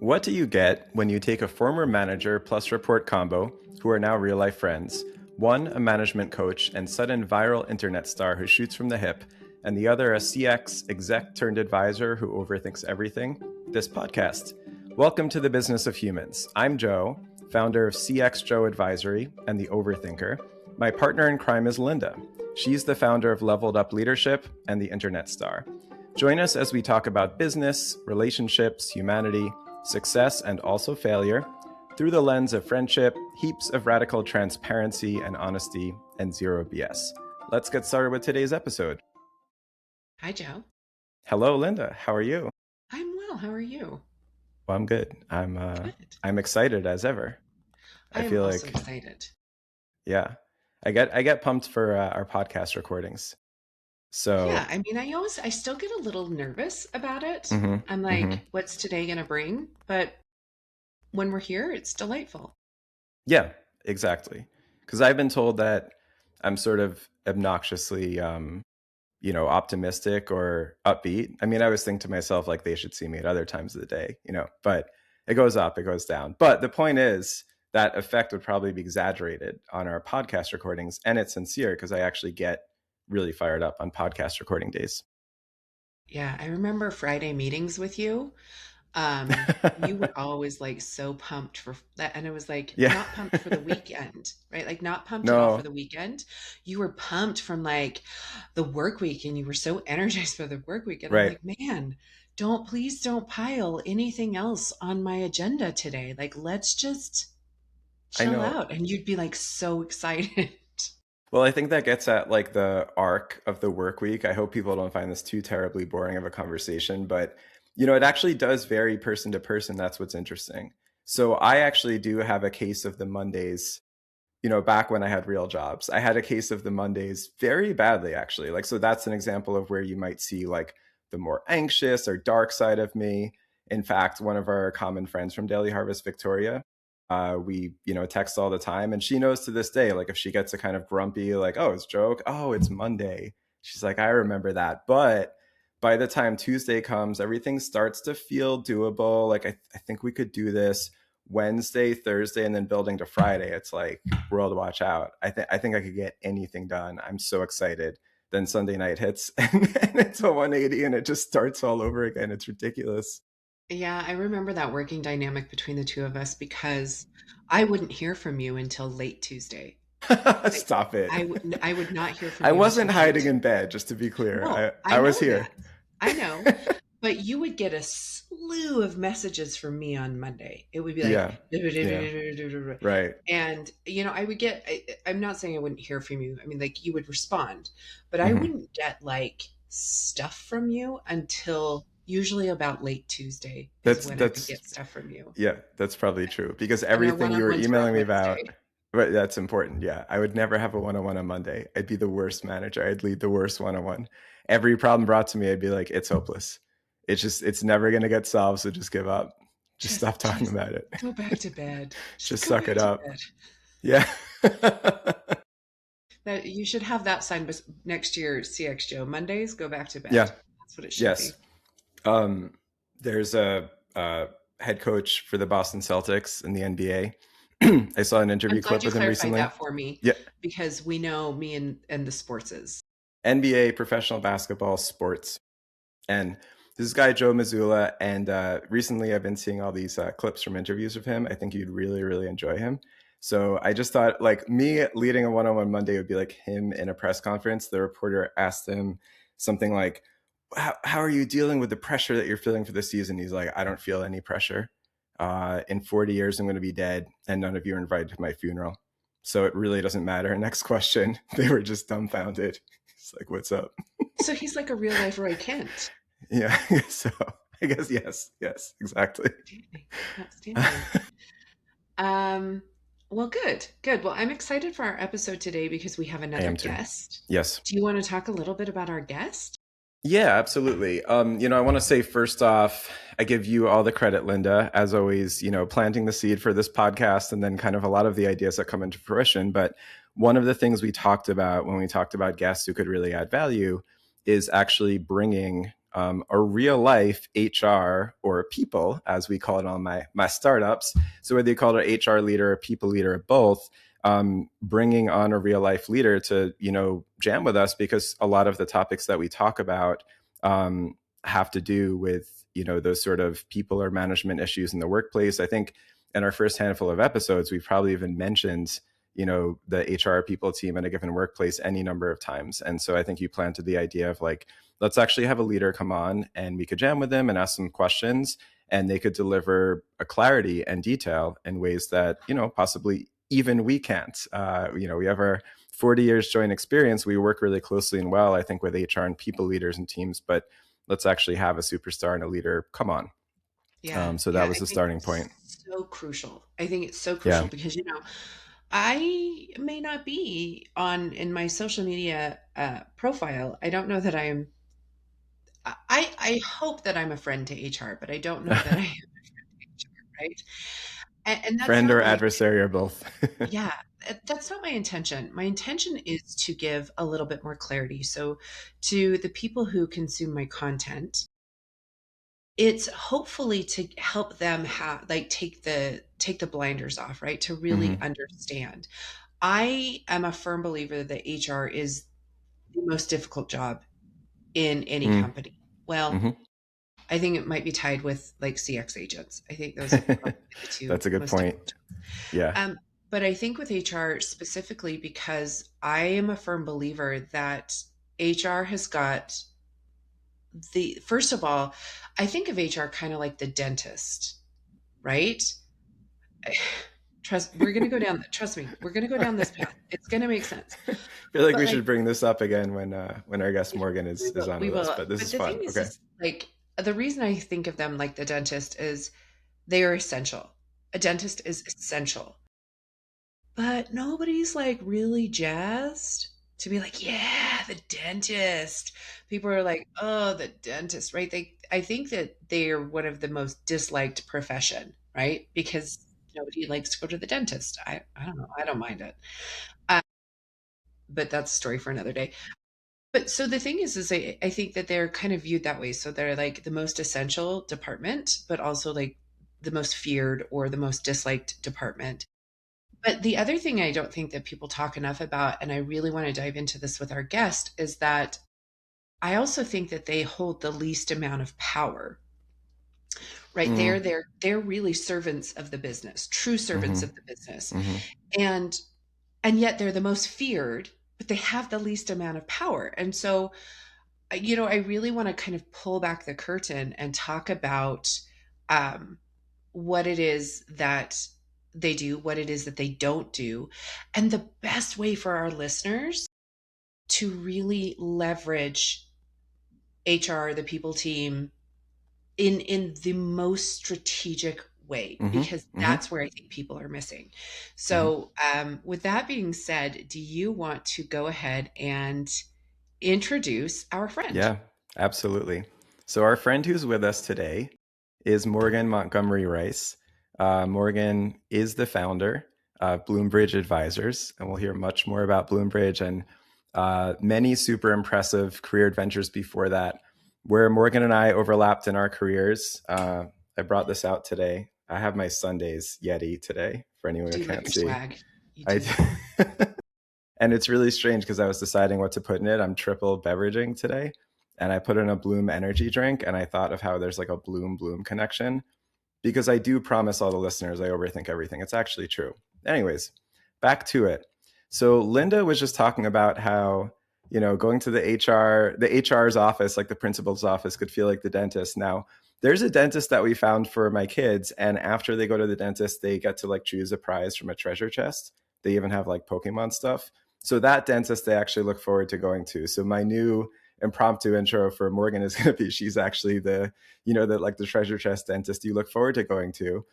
What do you get when you take a former manager plus report combo who are now real life friends, one a management coach and sudden viral internet star who shoots from the hip, and the other a CX exec turned advisor who overthinks everything? This podcast. Welcome to the Business of Humans. I'm Joe, founder of CX Joe Advisory and the Overthinker. My partner in crime is Lynda. She's the founder of Leveled Up Leadership and the Internet Star. Join us as we talk about business, relationships, humanity, success, and also failure through the lens of friendship, heaps of radical transparency and honesty, and zero BS. Let's get started with today's episode. Hi, Joe. Hello, Lynda. How are you? I'm well. How are you? Well, I'm good. I'm excited as ever. I am also excited. Yeah, I get pumped for our podcast recordings. So yeah, I mean, I still get a little nervous about it. I'm like, what's today going to bring? But when we're here, it's delightful. Yeah, exactly. Because I've been told that I'm sort of obnoxiously, optimistic or upbeat. I mean, I always think to myself, like, they should see me at other times of the day, but it goes up, it goes down. But the point is that effect would probably be exaggerated on our podcast recordings. And it's sincere because I actually get really fired up on podcast recording days. Yeah, I remember Friday meetings with you. You were always like so pumped for that. And it was like, not pumped for the weekend, right? Like not pumped at all for the weekend. You were pumped from like the work week and you were so energized for the work week. And right. I'm like, man, please don't pile anything else on my agenda today. Like, let's just chill out. And you'd be like so excited. Well, I think that gets at like the arc of the work week. I hope people don't find this too terribly boring of a conversation, but it actually does vary person to person. That's what's interesting. So I actually do have a case of the Mondays, back when I had real jobs. I had a case of the Mondays very badly, actually. Like, so that's an example of where you might see like the more anxious or dark side of me. In fact, one of our common friends from Daily Harvest, Victoria, we, text all the time. And she knows to this day, like if she gets a kind of grumpy, like, oh, it's joke. Oh, it's Monday. She's like, I remember that. But by the time Tuesday comes, everything starts to feel doable. Like, I think we could do this Wednesday, Thursday, and then building to Friday. It's like, world, watch out. I think I could get anything done. I'm so excited. Then Sunday night hits and it's a 180 and it just starts all over again. It's ridiculous. Yeah, I remember that working dynamic between the two of us because I wouldn't hear from you until late Tuesday. Stop it. I would not hear from you. I wasn't hiding in bed, just to be clear. No, I was here. I know. But you would get a slew of messages from me on Monday. It would be like, right. And, I would get, I'm not saying I wouldn't hear from you. I mean, like you would respond, but I wouldn't get like stuff from you until usually about late Tuesday is when I would get stuff from you. Yeah, that's probably true because everything you were emailing me about, but that's important. Yeah, I would never have a one-on-one on Monday. I'd be the worst manager. I'd lead the worst one-on-one. Every problem brought to me, I'd be like, it's hopeless. It's never going to get solved. So just give up. Just stop talking about it. Go back to bed. Just suck it up. Yeah. That you should have that sign next year, CX Joe. Mondays, go back to bed. Yeah. That's what it should be. There's a head coach for the Boston Celtics in the NBA. I saw an interview clip with him recently. That for me. Yeah. Because we know me and the sports is. NBA, professional basketball, sports. And this is guy, Joe Mazzulla. And recently I've been seeing all these clips from interviews of him. I think you'd really, really enjoy him. So I just thought like me leading a one-on-one Monday would be like him in a press conference. The reporter asked him something like, how are you dealing with the pressure that you're feeling for the season? He's like, I don't feel any pressure. In 40 years, I'm going to be dead and none of you are invited to my funeral. So it really doesn't matter. Next question. They were just dumbfounded. He's like, what's up? So he's like a real life Roy Kent. Yeah. So I guess, yes, exactly. Outstanding. Well, good. Well, I'm excited for our episode today because we have another guest. Yes. Do you want to talk a little bit about our guest? Yeah, absolutely. I want to say first off, I give you all the credit, Lynda, as always, planting the seed for this podcast and then kind of a lot of the ideas that come into fruition. But one of the things we talked about when we talked about guests who could really add value is actually bringing a real life HR or people, as we call it on my startups. So whether you call it an HR leader, a people leader, or both, bringing on a real life leader to, jam with us, because a lot of the topics that we talk about have to do with, those sort of people or management issues in the workplace. I think in our first handful of episodes, we've probably even mentioned, the HR people team in a given workplace any number of times. And so I think you planted the idea of like, let's actually have a leader come on and we could jam with them and ask some questions, and they could deliver a clarity and detail in ways that, possibly even we can't. We have our 40 years joint experience. We work really closely and well, I think, with HR and people leaders and teams, but let's actually have a superstar and a leader come on. Yeah, So that yeah, was I the think starting point. it's so crucial. I think it's so Yeah. crucial because, I may not be on in my social media profile. I don't know that I hope that I'm a friend to HR, but I don't know that I am a friend to HR, right? And that's Friend not or my, adversary or both. yeah, that's not my intention. My intention is to give a little bit more clarity. So to the people who consume my content, it's hopefully to help them have like take the blinders off, right? To really Mm-hmm. understand. I am a firm believer that HR is the most difficult job in any company. Well, Mm-hmm. I think it might be tied with like CX agents. I think those are probably the two That's a good most point. difficult jobs. Yeah. But I think with HR specifically, because I am a firm believer that HR has got first of all, I think of HR kind of like the dentist, right? Trust me, we're going to go down this path. It's going to make sense. I feel like But we like, should bring this up again when our guest yeah, Morgan we is will, on we with us, will. but this But is the fun. thing Okay. is like, the reason I think of them like the dentist is they are essential. A dentist is essential. But nobody's like really jazzed to be like, yeah, the dentist. People are like, oh, the dentist, right? I think that they are one of the most disliked profession, right? Because nobody likes to go to the dentist. I don't know. I don't mind it. Uh, but that's a story for another day. But so the thing is I think that they're kind of viewed that way. So they're like the most essential department, but also like the most feared or the most disliked department. But the other thing I don't think that people talk enough about, and I really want to dive into this with our guest, is that I also think that they hold the least amount of power, right? Mm-hmm. They're really servants of the business, true servants Mm-hmm. of the business. Mm-hmm. And and yet they're the most feared, but they have the least amount of power. And so, I really want to kind of pull back the curtain and talk about um, what it is that they do, what it is that they don't do, and the best way for our listeners to really leverage HR, the people team, in the most strategic way, Mm-hmm. because Mm-hmm. that's where I think people are missing. Mm-hmm. So, with that being said, do you want to go ahead and introduce our friend? Yeah, absolutely. So our friend who's with us today is Morgan Montgomery-Rice. Morgan is the founder of Bloombridge Advisors, and we'll hear much more about Bloombridge and many super impressive career adventures before that, where Morgan and I overlapped in our careers. I brought this out today. I have my Sundays Yeti today for You anyone who do love can't your see. swag. You I do. And it's really strange because I was deciding what to put in it. I'm triple beveraging today, and I put in a Bloom energy drink, and I thought of how there's like a Bloom connection, because I do promise all the listeners I overthink everything. It's actually true. Anyways, back to it. So Lynda was just talking about how, going to the HR's office, like the principal's office, could feel like the dentist. Now, there's a dentist that we found for my kids, and after they go to the dentist, they get to like choose a prize from a treasure chest. They even have like Pokemon stuff. So that dentist they actually look forward to going to. So my new impromptu intro for Morgan is going to be she's actually the treasure chest dentist you look forward to going to.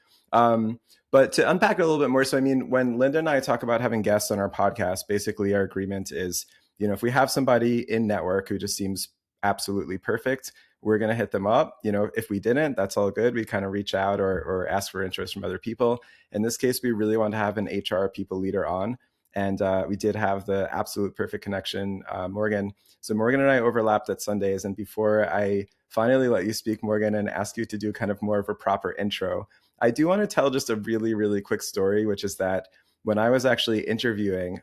But to unpack it a little bit more, so I mean, when Lynda and I talk about having guests on our podcast, basically our agreement is, if we have somebody in network who just seems absolutely perfect, we're going to hit them up. If we didn't, that's all good. We kind of reach out or ask for interest from other people. In this case, we really want to have an HR people leader on. And we did have the absolute perfect connection, Morgan. So Morgan and I overlapped at Sundays. And before I finally let you speak, Morgan, and ask you to do kind of more of a proper intro. I do want to tell just a really, really quick story, which is that when I was actually interviewing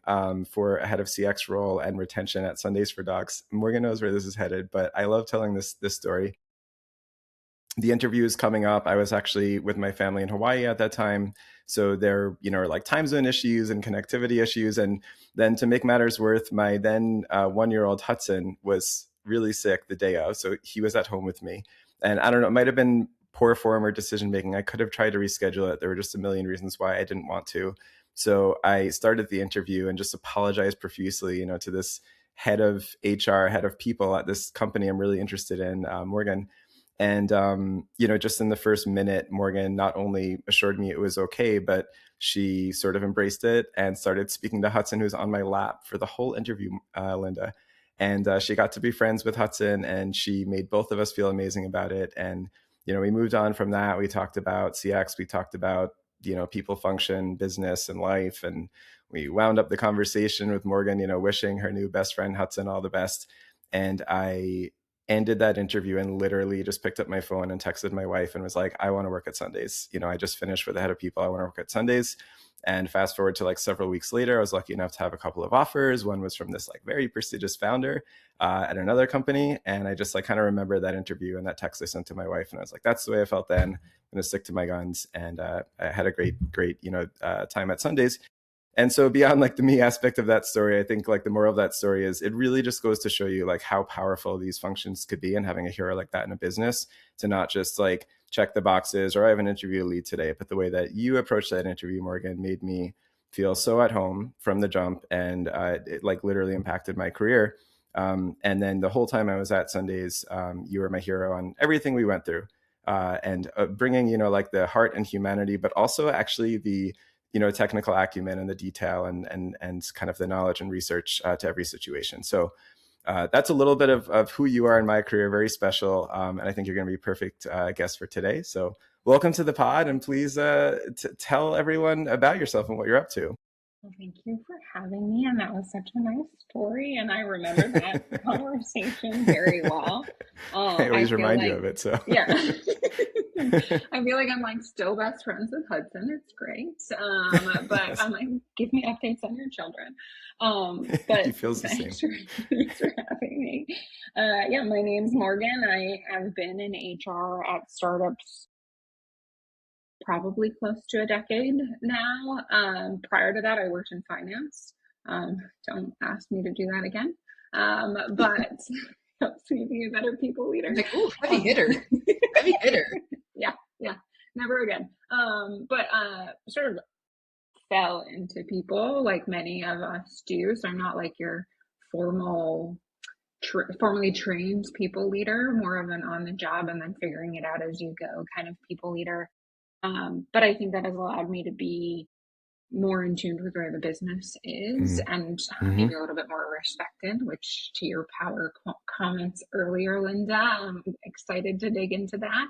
for a head of CX role and retention at Sundays for Docs, Morgan knows where this is headed, but I love telling this story. The interview is coming up. I was actually with my family in Hawaii at that time. So there, are like time zone issues and connectivity issues. And then to make matters worse, my then 1-year-old Hudson was really sick the day of. So he was at home with me. And I don't know, it might have been poor form or decision making. I could have tried to reschedule it. There were just a million reasons why I didn't want to. So I started the interview and just apologized profusely, to this head of HR, head of people at this company I'm really interested in, Morgan. And, just in the first minute, Morgan not only assured me it was okay, but she sort of embraced it and started speaking to Hudson, who's on my lap for the whole interview, Lynda. And she got to be friends with Hudson, and she made both of us feel amazing about it. And, we moved on from that. We talked about CX. We talked about, people function, business, and life. And we wound up the conversation with Morgan, wishing her new best friend, Hudson, all the best. And I ended that interview and literally just picked up my phone and texted my wife and was like, I want to work at Sundays. I just finished with the head of people. I want to work at Sundays. And fast forward to like several weeks later, I was lucky enough to have a couple of offers. One was from this like very prestigious founder at another company. And I just like kind of remember that interview and that text I sent to my wife. And I was like, that's the way I felt then. I'm going to stick to my guns. And I had a great, time at Sundays. And so beyond like the me aspect of that story, I think like the moral of that story is it really just goes to show you like how powerful these functions could be, and having a hero like that in a business to not just like check the boxes or I have an interview lead today, but the way that you approached that interview, Morgan, made me feel so at home from the jump, and it like literally impacted my career. And then the whole time I was at Sundays, you were my hero on everything we went through, and bringing like the heart and humanity, but also actually the technical acumen and the detail and kind of the knowledge and research to every situation. So that's a little bit of who you are in my career, very special. And I think you're going to be a perfect guest for today. So welcome to the pod, and please tell everyone about yourself and what you're up to. Well, thank you for having me. And that was such a nice story. And I remember that conversation very well. I always remind you of it. So yeah. I feel like I'm like still best friends with Hudson. It's great. But I'm like, give me updates on your children. But he feels the same. Thanks for having me. Yeah, my name's Morgan. I have been in HR at startups probably close to a decade now. Prior to that, I worked in finance. Don't ask me to do that again. But helps me be a better people leader. Like, oh, heavy hitter. Heavy hitter. Yeah, never again. But sort of fell into people like many of us do. So I'm not like your formally trained people leader, more of an on the job and then figuring it out as you go kind of people leader. But I think that has allowed me to be more in tune with where the business is, and maybe a little bit more respected, which to your power comments earlier, Lynda, I'm excited to dig into that.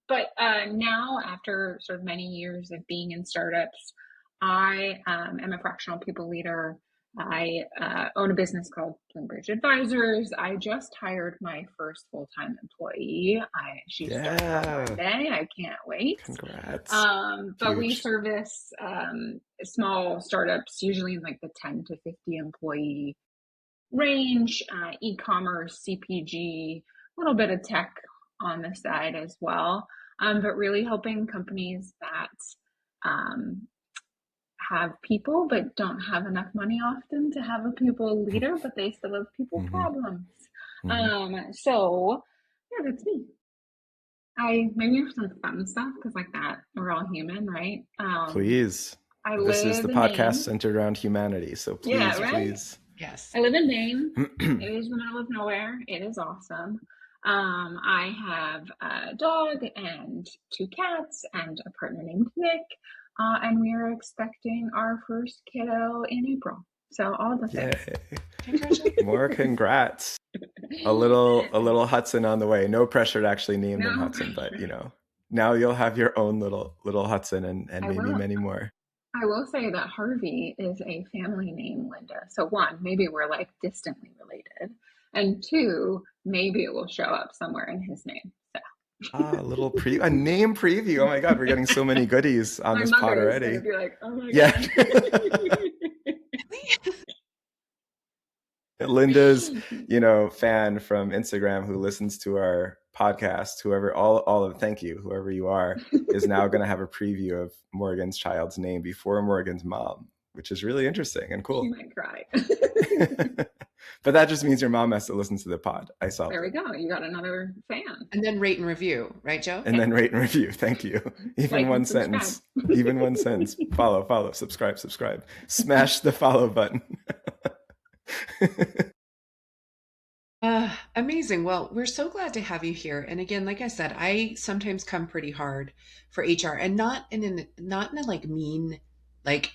But now, after sort of many years of being in startups, I am a fractional people leader. I own a business called Bridge Advisors. I just hired my first full-time employee. She started on Monday. I can't wait. Congrats. But we service small startups, usually in like the 10 to 50 employee range, e-commerce, CPG, a little bit of tech on the side as well. But really helping companies that have people but don't have enough money often to have a people leader, but they still have people problems. So yeah, that's me. I maybe have some fun stuff because like that, we're all human, right? Please. This is the podcast centered around humanity. So please, yeah, right? Please. Yes. I live in Maine. It is the middle of nowhere. It is awesome. I have a dog and 2 cats and a partner named Nick. And we are expecting our first kiddo in April. So all the things. More congrats. A little Hudson on the way. No pressure to actually name them Hudson, but now you'll have your own little Hudson and maybe many more. I will say that Harvey is a family name, Lynda. So one, maybe we're like distantly related. And two, maybe it will show up somewhere in his name. So. A name preview. Oh my God, we're getting so many goodies on My this pod mother is going to already. be like, oh my Yeah. God. Lynda's, fan from Instagram who listens to our podcast, whoever, all of, thank you, whoever you are, is now going to have a preview of Morgan's child's name before Morgan's mom, which is really interesting and cool. She might cry. But that just means your mom has to listen to the pod. I saw. There we go. You got another fan. And then rate and review, right, Joe? And then rate and review. Thank you. Even one sentence. Even one sentence. Follow, subscribe. Smash the follow button. Amazing. Well, we're so glad to have you here. And again, like I said, I sometimes come pretty hard for HR, and not in a like mean, like,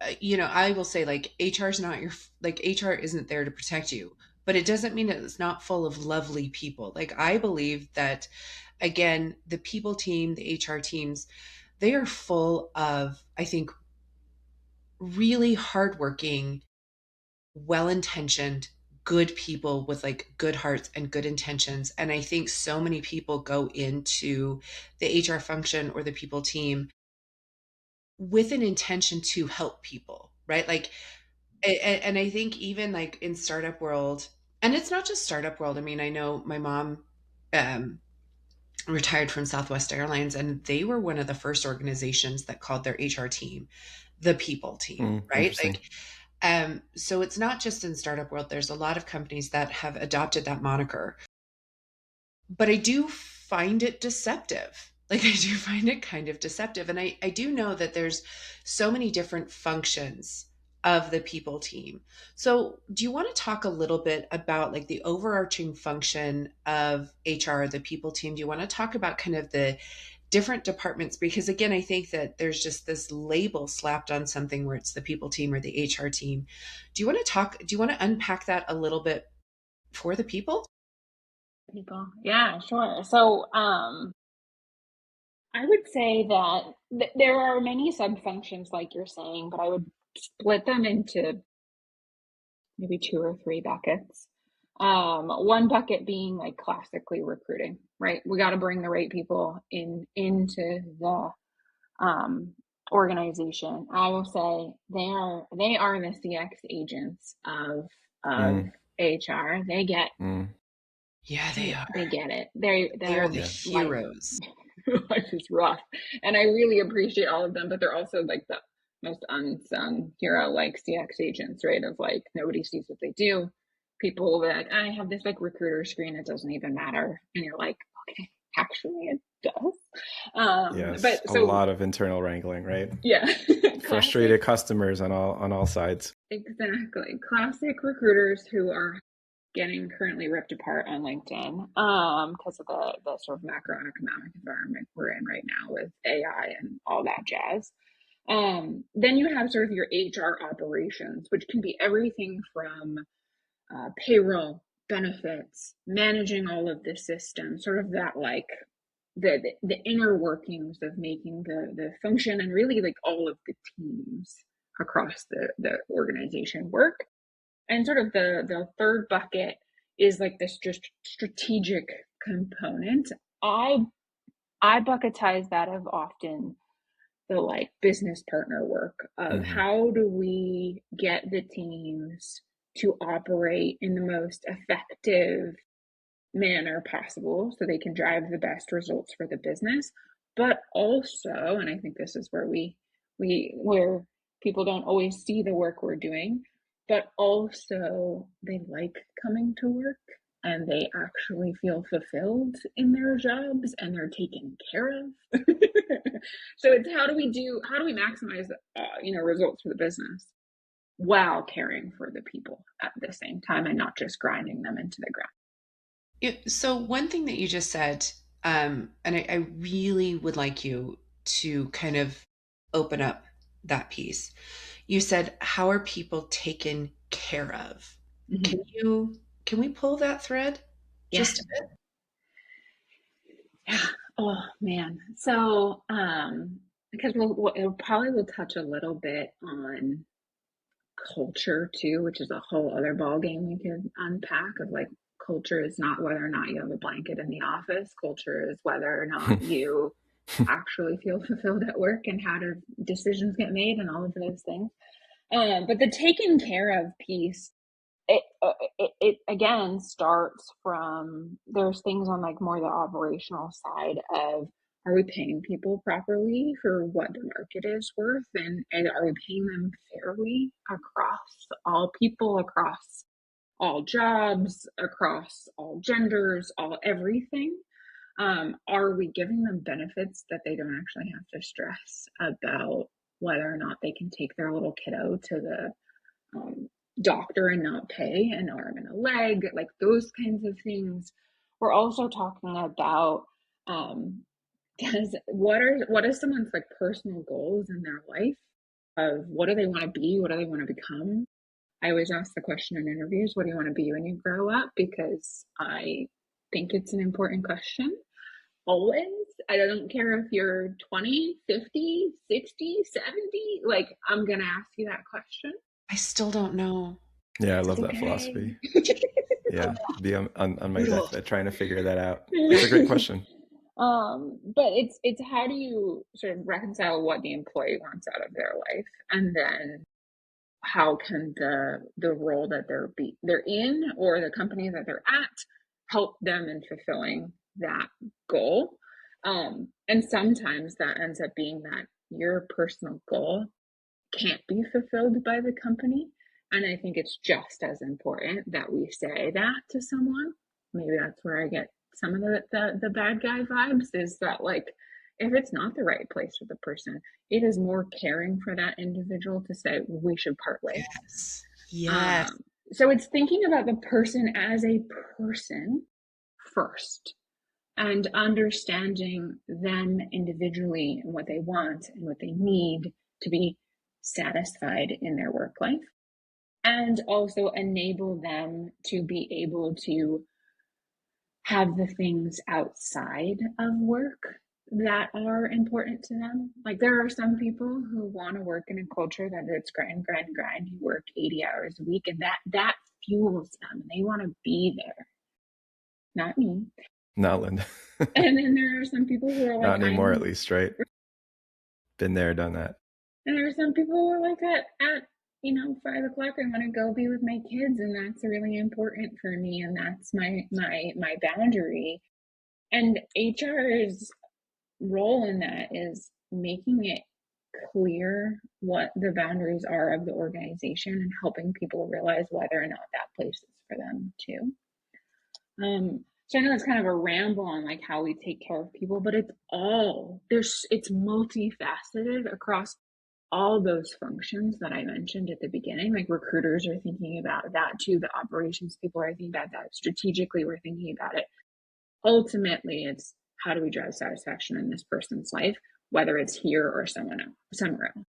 I will say, like, HR is not HR isn't there to protect you, but it doesn't mean it's not full of lovely people. Like, I believe that, again, the people team, the HR teams, they are full of, I think, really hardworking, well-intentioned, good people with like good hearts and good intentions. And I think so many people go into the HR function or the people team with an intention to help people, right? Like, and I think even like in startup world, and it's not just startup world. I mean, I know my mom retired from Southwest Airlines, and they were one of the first organizations that called their HR team the people team, right? Like, so it's not just in startup world. There's a lot of companies that have adopted that moniker, but I do find it deceptive. Like, I do find it kind of deceptive. And I do know that there's so many different functions of the people team. So do you want to talk a little bit about like the overarching function of HR, the people team? Do you want to talk about kind of the different departments? Because again, I think that there's just this label slapped on something where it's the people team or the HR team. Do you want to unpack that a little bit for the people? Yeah, sure. So, I would say that there are many sub-functions like you're saying, but I would split them into maybe 2 or 3 buckets. One bucket being like classically recruiting, right? We got to bring the right people into the organization. I will say they are the CX agents of HR. They get Yeah, they are. They get it. They are the heroes. Life is rough, and I really appreciate all of them, but they're also like the most unsung hero, like CX agents, right? Of like nobody sees what they do. People that I have this like recruiter screen, it doesn't even matter, and you're like, okay, actually it does. Yes, but a lot of internal wrangling, right? Yeah. Frustrated customers on all sides. Exactly. Classic recruiters who are getting currently ripped apart on LinkedIn because of the sort of macroeconomic environment we're in right now with AI and all that jazz. Then you have sort of your HR operations, which can be everything from payroll, benefits, managing all of the systems, sort of that like the inner workings of making the function and really like all of the teams across the organization work. And sort of the third bucket is like this just strategic component. I bucketize that of often the like business partner work of how do we get the teams to operate in the most effective manner possible so they can drive the best results for the business, but also, and I think this is where where people don't always see the work we're doing, but also they like coming to work and they actually feel fulfilled in their jobs and they're taken care of. So it's how do we maximize results for the business while caring for the people at the same time and not just grinding them into the ground. So one thing that you just said, and I really would like you to kind of open up that piece. You said, how are people taken care of? Can we pull that thread just a bit? Yeah. Oh man. So, because it probably will touch a little bit on culture too, which is a whole other ballgame we could unpack of like culture is not whether or not you have a blanket in the office. Culture is whether or not you actually feel fulfilled at work and how do decisions get made and all of those things. But the taken care of piece, it again starts from, there's things on like more the operational side of, are we paying people properly for what the market is worth, and are we paying them fairly across all people, across all jobs, across all genders, all everything? Are we giving them benefits that they don't actually have to stress about whether or not they can take their little kiddo to the doctor and not pay an arm and a leg, like those kinds of things? We're also talking about what is someone's like personal goals in their life, of what do they want to be, what do they want to become. I always ask the question in interviews, what do you want to be when you grow up? Because I think it's an important question. Always. I don't care if you're 20, 50, 60, 70, like I'm going to ask you that question. I still don't know. Yeah, I love that philosophy. Yeah, be on my deathbed trying to figure that out. It's a great question. But it's how do you sort of reconcile what the employee wants out of their life, and then how can the role that they're in, or the company that they're at, help them in fulfilling that goal? And sometimes that ends up being that your personal goal can't be fulfilled by the company. And I think it's just as important that we say that to someone. Maybe that's where I get some of the bad guy vibes, is that like, if it's not the right place for the person, it is more caring for that individual to say, we should part ways. Yes. So it's thinking about the person as a person first, and understanding them individually and what they want and what they need to be satisfied in their work life, and also enable them to be able to have the things outside of work that are important to them. Like there are some people who want to work in a culture that it's grind. You work 80 hours a week, and that fuels them. They want to be there. Not me. Not Lynda. And then there are some people who are like, not anymore, at least, right? Been there, done that. And there are some people who are like at 5 o'clock, I want to go be with my kids, and that's really important for me, and that's my boundary. And HR's role in that is making it clear what the boundaries are of the organization and helping people realize whether or not that place is for them too. So I know it's kind of a ramble on like how we take care of people, but it's multifaceted across all those functions that I mentioned at the beginning. Like recruiters are thinking about that too. The operations people are thinking about that. Strategically, we're thinking about it. Ultimately, it's how do we drive satisfaction in this person's life, whether it's here or somewhere else.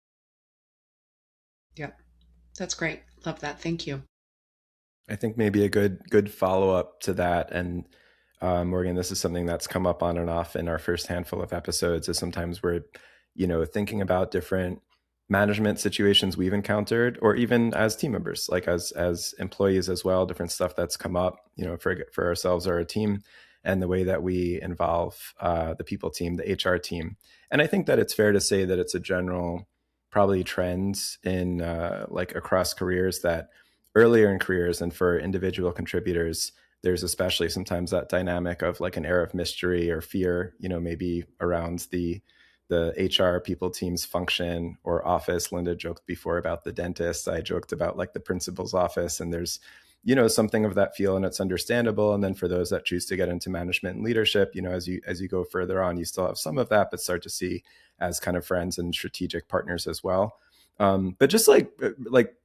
Yeah, that's great. Love that. Thank you. I think maybe a good follow-up to that, and Morgan, this is something that's come up on and off in our first handful of episodes, is sometimes we're thinking about different management situations we've encountered, or even as team members, like as employees as well, different stuff that's come up for ourselves or our team, and the way that we involve the people team, the HR team. And I think that it's fair to say that it's a general probably trend in like across careers, that earlier in careers and for individual contributors, there's especially sometimes that dynamic of like an air of mystery or fear, maybe around the HR people team's function or office. Lynda joked before about the dentist. I joked about like the principal's office, and there's, something of that feel, and it's understandable. And then for those that choose to get into management and leadership, as you go further on, you still have some of that, but start to see as kind of friends and strategic partners as well. But just like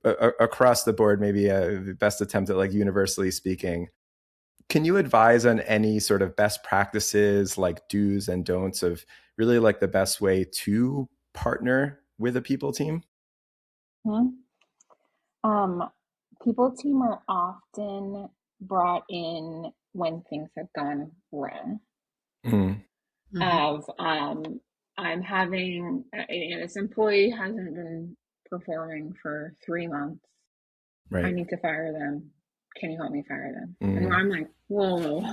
across the board, maybe a best attempt at like universally speaking, can you advise on any sort of best practices, like do's and don'ts of really like the best way to partner with a people team? People team are often brought in when things have gone wrong. Mm-hmm. I'm having, this employee hasn't been performing for 3 months. Right. I need to fire them. Can you help me fire them? And I'm like, whoa.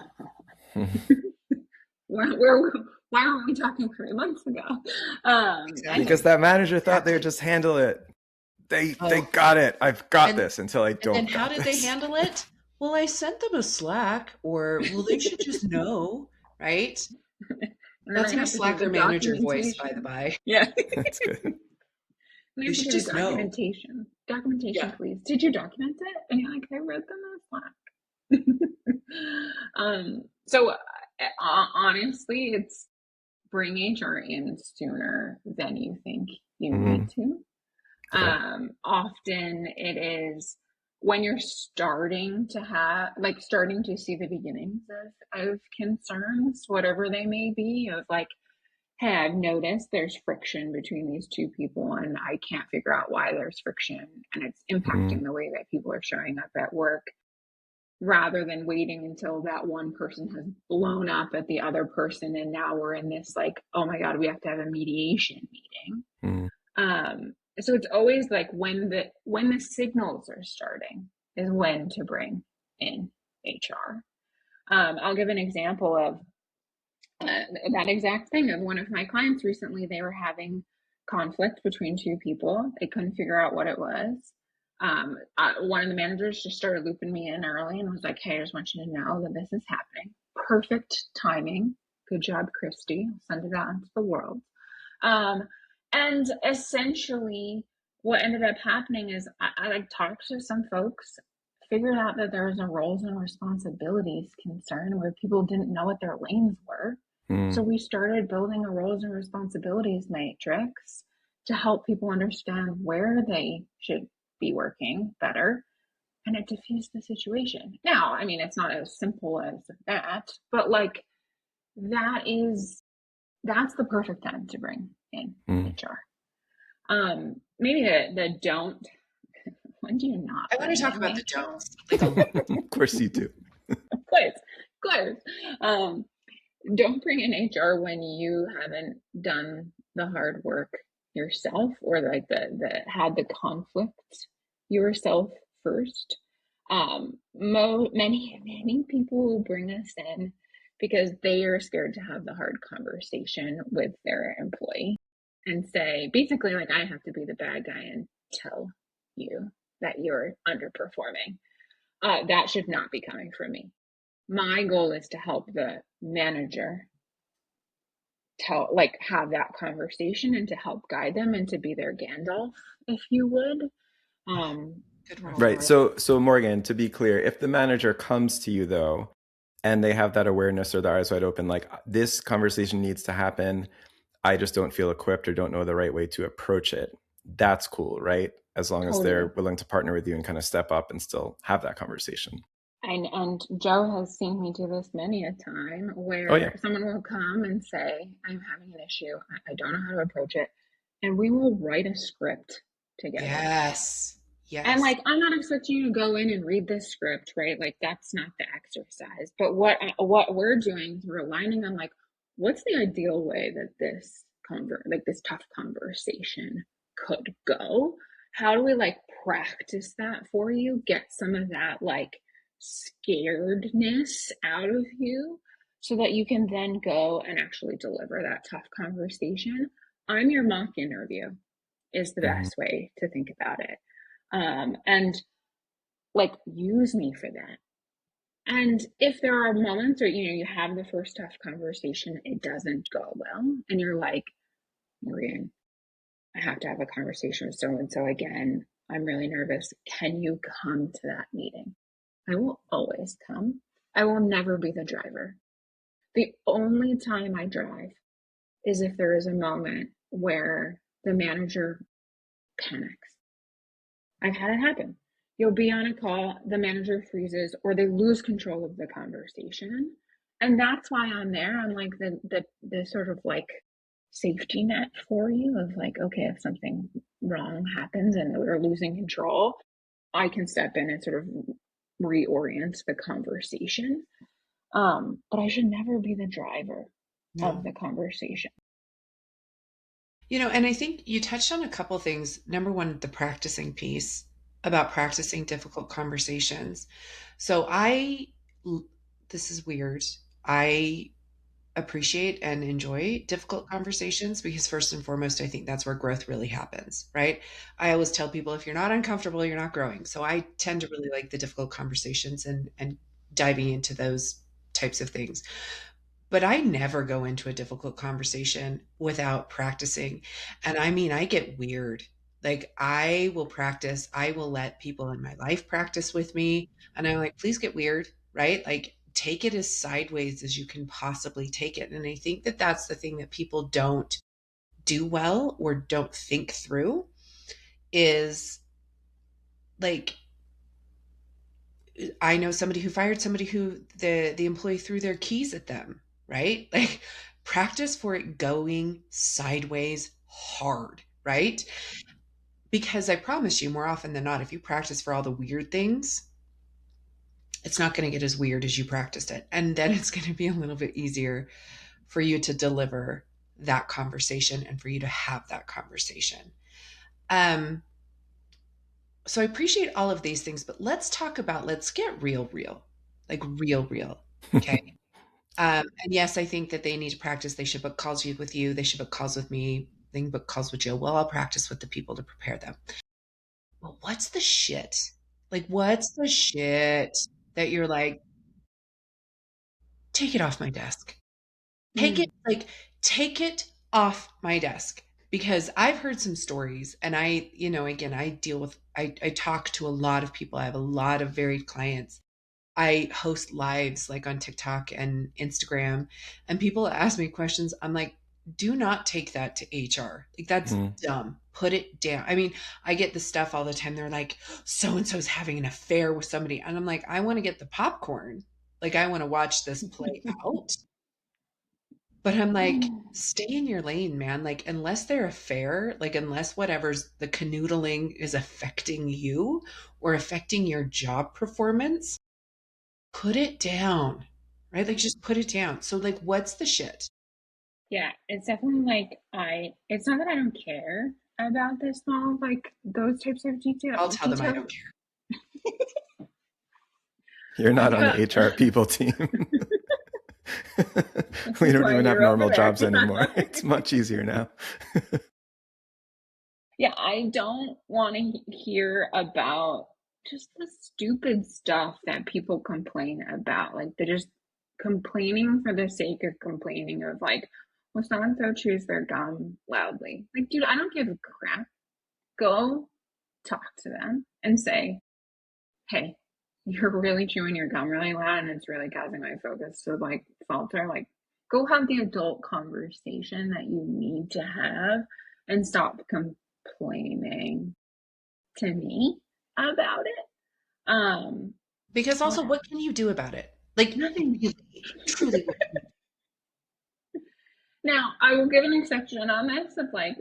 Why weren't we talking 3 months ago? Exactly. Because that manager thought they would just handle it. They got it. I've got this until I don't. And how did they handle it? Well, I sent them a Slack, or well, they should just know, right? That's my Slacker manager voice, by the by. Yeah, that's good. They should just documentation. know. Documentation, please. Did you document it? And you're like, I read them in Slack. So honestly, it's bring HR in sooner than you think you need to. Often it is when you're starting to see the beginnings of concerns, whatever they may be, of like, hey, I've noticed there's friction between these two people and I can't figure out why there's friction and it's impacting the way that people are showing up at work, rather than waiting until that one person has blown up at the other person and now we're in this like, oh my God, we have to have a mediation meeting. So it's always like when the signals are starting is when to bring in HR. I'll give an example of that exact thing of one of my clients recently. They were having conflict between two people. They couldn't figure out what it was. One of the managers just started looping me in early and was like, hey, I just want you to know that this is happening. Perfect timing. Good job, Christy. I'll send it out into the world. And essentially what ended up happening is I like talked to some folks, figured out that there was a roles and responsibilities concern where people didn't know what their lanes were. So we started building a roles and responsibilities matrix to help people understand where they should be working better, and it diffused the situation. Now, I mean, it's not as simple as that, but like that's the perfect time to bring in HR. Maybe the don't. When do you not? I want to talk about the don'ts. Of course you do. Of course. Don't bring in HR when you haven't done the hard work yourself, or like had the conflict yourself first. Many people will bring us in because they are scared to have the hard conversation with their employee and say, basically, like, I have to be the bad guy and tell you that you're underperforming. That should not be coming from me. My goal is to help the manager have that conversation and to help guide them and to be their Gandalf, if you would. Right. So Morgan, to be clear, if the manager comes to you though, and they have that awareness or their eyes wide open, like this conversation needs to happen, I just don't feel equipped or don't know the right way to approach it. That's cool, right? As long as they're willing to partner with you and kind of step up and still have that conversation. And Joe has seen me do this many a time where someone will come and say, I'm having an issue. I don't know how to approach it. And we will write a script together. Yes. And like, I'm not expecting you to go in and read this script, right? Like, that's not the exercise. But what we're doing is we're aligning on like, what's the ideal way that this tough conversation could go? How do we like practice that for you? Get some of that like scaredness out of you so that you can then go and actually deliver that tough conversation. I'm your mock interview is the best way to think about it. And like, use me for that. And if there are moments where, you have the first tough conversation, it doesn't go well, and you're like, Morgan, I have to have a conversation with so-and-so again. I'm really nervous. Can you come to that meeting? I will always come. I will never be the driver. The only time I drive is if there is a moment where the manager panics. I've had it happen. You'll be on a call, the manager freezes, or they lose control of the conversation. And that's why I'm there. I'm like the sort of like safety net for you of like, okay, if something wrong happens and we're losing control, I can step in and sort of reorient the conversation. But I should never be the driver of the conversation. And I think you touched on a couple things. Number one, the practicing piece about practicing difficult conversations. So this is weird. I appreciate and enjoy difficult conversations because first and foremost, I think that's where growth really happens, right? I always tell people if you're not uncomfortable, you're not growing. So I tend to really like the difficult conversations and diving into those types of things. But I never go into a difficult conversation without practicing. And I mean, I get weird. Like I will practice, I will let people in my life practice with me. And I'm like, please get weird, right? Like take it as sideways as you can possibly take it. And I think that that's the thing that people don't do well or don't think through is like I know somebody who fired somebody who the employee threw their keys at them, right? Like practice for it going sideways hard, right? Because I promise you more often than not if you practice for all the weird things, it's not going to get as weird as you practiced it. And then it's going to be a little bit easier for you to deliver that conversation and for you to have that conversation. Um so I appreciate all of these things, but let's get real, like real. Okay. And yes, I think that they need to practice. They should book calls with you. They should book calls with me. They can book calls with Joe. Well, I'll practice with the people to prepare them. Well, what's the shit? Like, what's the shit that you're like, take it off my desk? Take it off my desk. Because I've heard some stories and again, I talk to a lot of people. I have a lot of varied clients. I host lives like on TikTok and Instagram, and people ask me questions. I'm like, do not take that to HR. Like, that's dumb. Put it down. I mean, I get the stuff all the time. They're like, so and so's having an affair with somebody. And I'm like, I want to get the popcorn. Like, I want to watch this play out. But I'm like, stay in your lane, man. Like, unless they're a affair, like, unless whatever's the canoodling is affecting you or affecting your job performance, put it down, right? Like just put it down. So like what's the shit? Yeah, it's definitely like it's not that I don't care about this small, like those types of I'll tell them I details. don't care. You're not on the HR people team. We don't even have normal jobs anymore. It's much easier now. Yeah, I don't want to hear about just the stupid stuff that people complain about. Like they're just complaining for the sake of complaining of like, well, someone so chews their gum loudly. Like, dude, I don't give a crap. Go talk to them and say, hey, you're really chewing your gum really loud and it's really causing my focus to like falter. Like, go have the adult conversation that you need to have and stop complaining to me about it. Because also, what can you do about it? Like nothing. Truly. Now, I will give an exception on this of like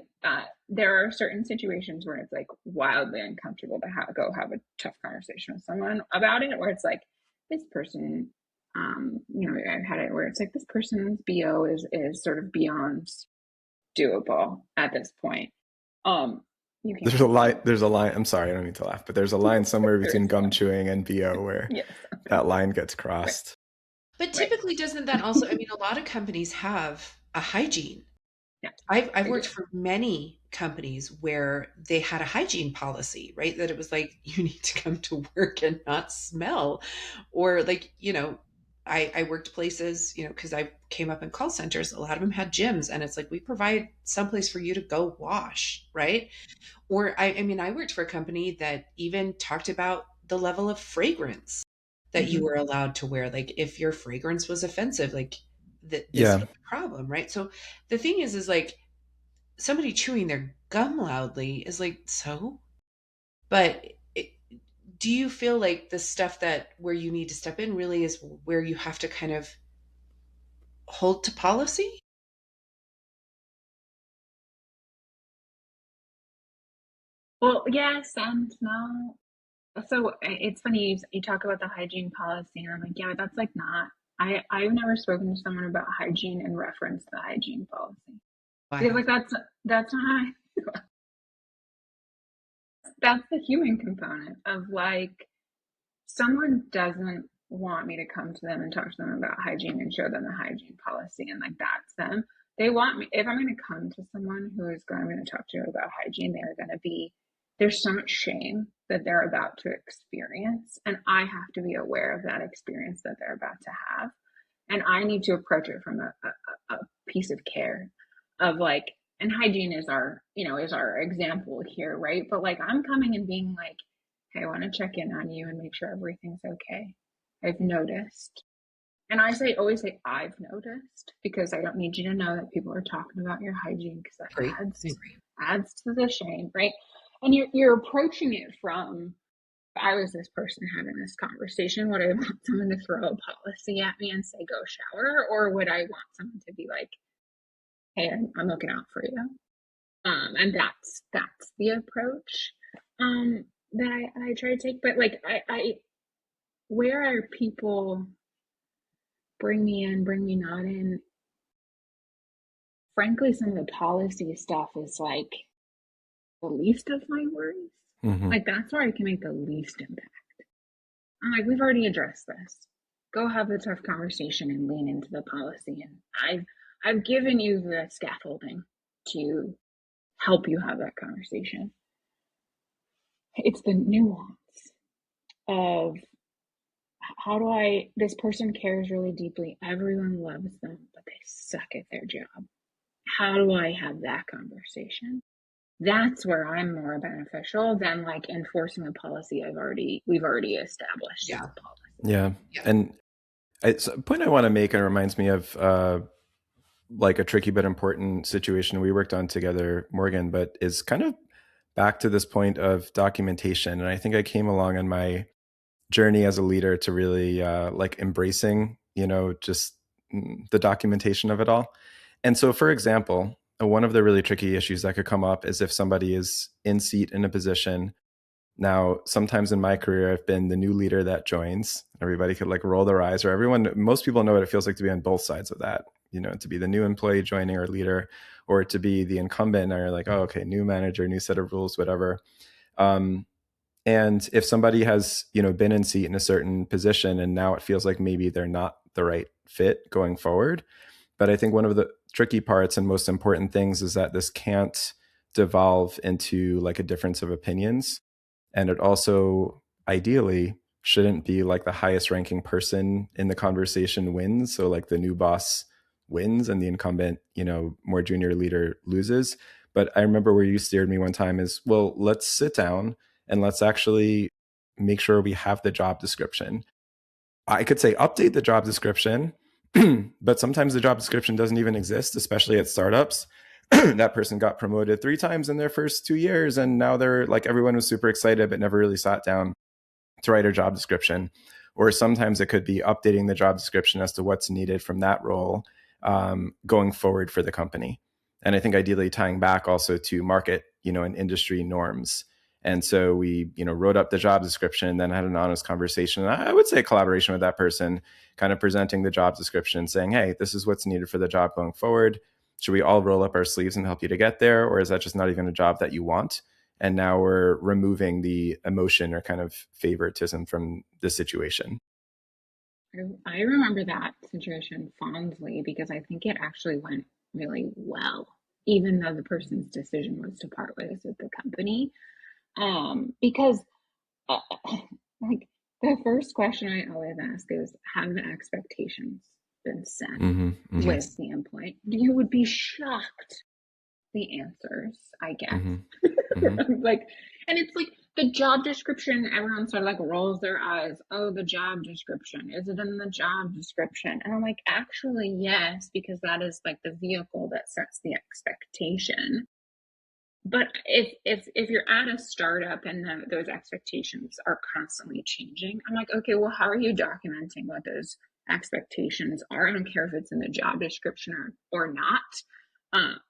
there are certain situations where it's like wildly uncomfortable to go have a tough conversation with someone about it, where it's like this person, I've had it where it's like this person's BO is sort of beyond doable at this point. There's a line. I'm sorry, I don't mean to laugh, but there's a line somewhere between gum chewing and BO where that line gets crossed. But typically, doesn't that also? I mean, a lot of companies have a hygiene. Yeah, I've worked for many companies where they had a hygiene policy, right? That it was like you need to come to work and not smell, or like I worked places, because I came up in call centers. A lot of them had gyms, and it's like we provide someplace for you to go wash, right? Or I mean, I worked for a company that even talked about the level of fragrance that you were allowed to wear. Like if your fragrance was offensive, like this was a problem, right? So the thing is like somebody chewing their gum loudly is like, so? But do you feel like the stuff that where you need to step in really is where you have to kind of hold to policy? Well, yes and no. So it's funny you talk about the hygiene policy, and I'm like, yeah, that's like not. I've never spoken to someone about hygiene and reference the hygiene policy. Wow. Because like That's not that's the human component of like, someone doesn't want me to come to them and talk to them about hygiene and show them the hygiene policy and like that's them. They want me, if I'm going to come to someone who is going, I'm going to talk to about hygiene, they're going to be, there's so much shame that they're about to experience. And I have to be aware of that experience that they're about to have. And I need to approach it from a piece of care of like, and hygiene is our, is our example here, right? But like, I'm coming and being like, hey, I want to check in on you and make sure everything's okay. I've noticed. And always say, I've noticed, because I don't need you to know that people are talking about your hygiene, because that adds to the shame, right? And you're approaching it from, if I was this person having this conversation, would I want someone to throw a policy at me and say, go shower? Or would I want someone to be like, hey, I'm looking out for you? And that's the approach that I try to take. But like, where are people bring me in, bring me not in? Frankly, some of the policy stuff is like the least of my worries. Mm-hmm. Like, that's where I can make the least impact. I'm like, we've already addressed this. Go have the tough conversation and lean into the policy. And I've given you the scaffolding to help you have that conversation. It's the nuance of, how do this person cares really deeply. Everyone loves them, but they suck at their job. How do I have that conversation? That's where I'm more beneficial than like enforcing a policy we've already established. Yeah. Yeah. And a point I want to make, and it reminds me of like a tricky but important situation we worked on together, Morgan, but is kind of back to this point of documentation. And I think I came along on my journey as a leader to really like embracing, just the documentation of it all. And so, for example, one of the really tricky issues that could come up is if somebody is in seat in a position. Now, sometimes in my career, I've been the new leader that joins. Everybody could like roll their eyes, or most people know what it feels like to be on both sides of that, to be the new employee joining or leader, or to be the incumbent, or like, oh, okay, new manager, new set of rules, whatever. And if somebody has, been in seat in a certain position and now it feels like maybe they're not the right fit going forward. But I think one of the tricky parts and most important things is that this can't devolve into like a difference of opinions. And it also ideally shouldn't be like the highest ranking person in the conversation wins. So like the new boss wins and the incumbent, more junior leader loses. But I remember where you steered me one time is, well, let's sit down and let's actually make sure we have the job description. I could say update the job description, but sometimes the job description doesn't even exist, especially at startups. That person got promoted 3 times in their first 2 years, and now they're like, everyone was super excited, but never really sat down to write a job description. Or sometimes it could be updating the job description as to what's needed from that role going forward for the company. And I think ideally tying back also to market, and industry norms. And so we, wrote up the job description, then had an honest conversation. And I would say a collaboration with that person, kind of presenting the job description, saying, hey, this is what's needed for the job going forward. Should we all roll up our sleeves and help you to get there? Or is that just not even a job that you want? And now we're removing the emotion or kind of favoritism from the situation. I remember that situation fondly because I think it actually went really well, even though the person's decision was to part ways with the company. Because like the first question I always ask is, have the expectations been set with the employee? You would be shocked the answers I get. Like, and it's like the job description, everyone sort of like rolls their eyes. Oh, the job description. Is it in the job description? And I'm like, actually, yes, because that is like the vehicle that sets the expectation. But if you're at a startup and those expectations are constantly changing, I'm like, okay, well, how are you documenting what those expectations are? I don't care if it's in the job description or not.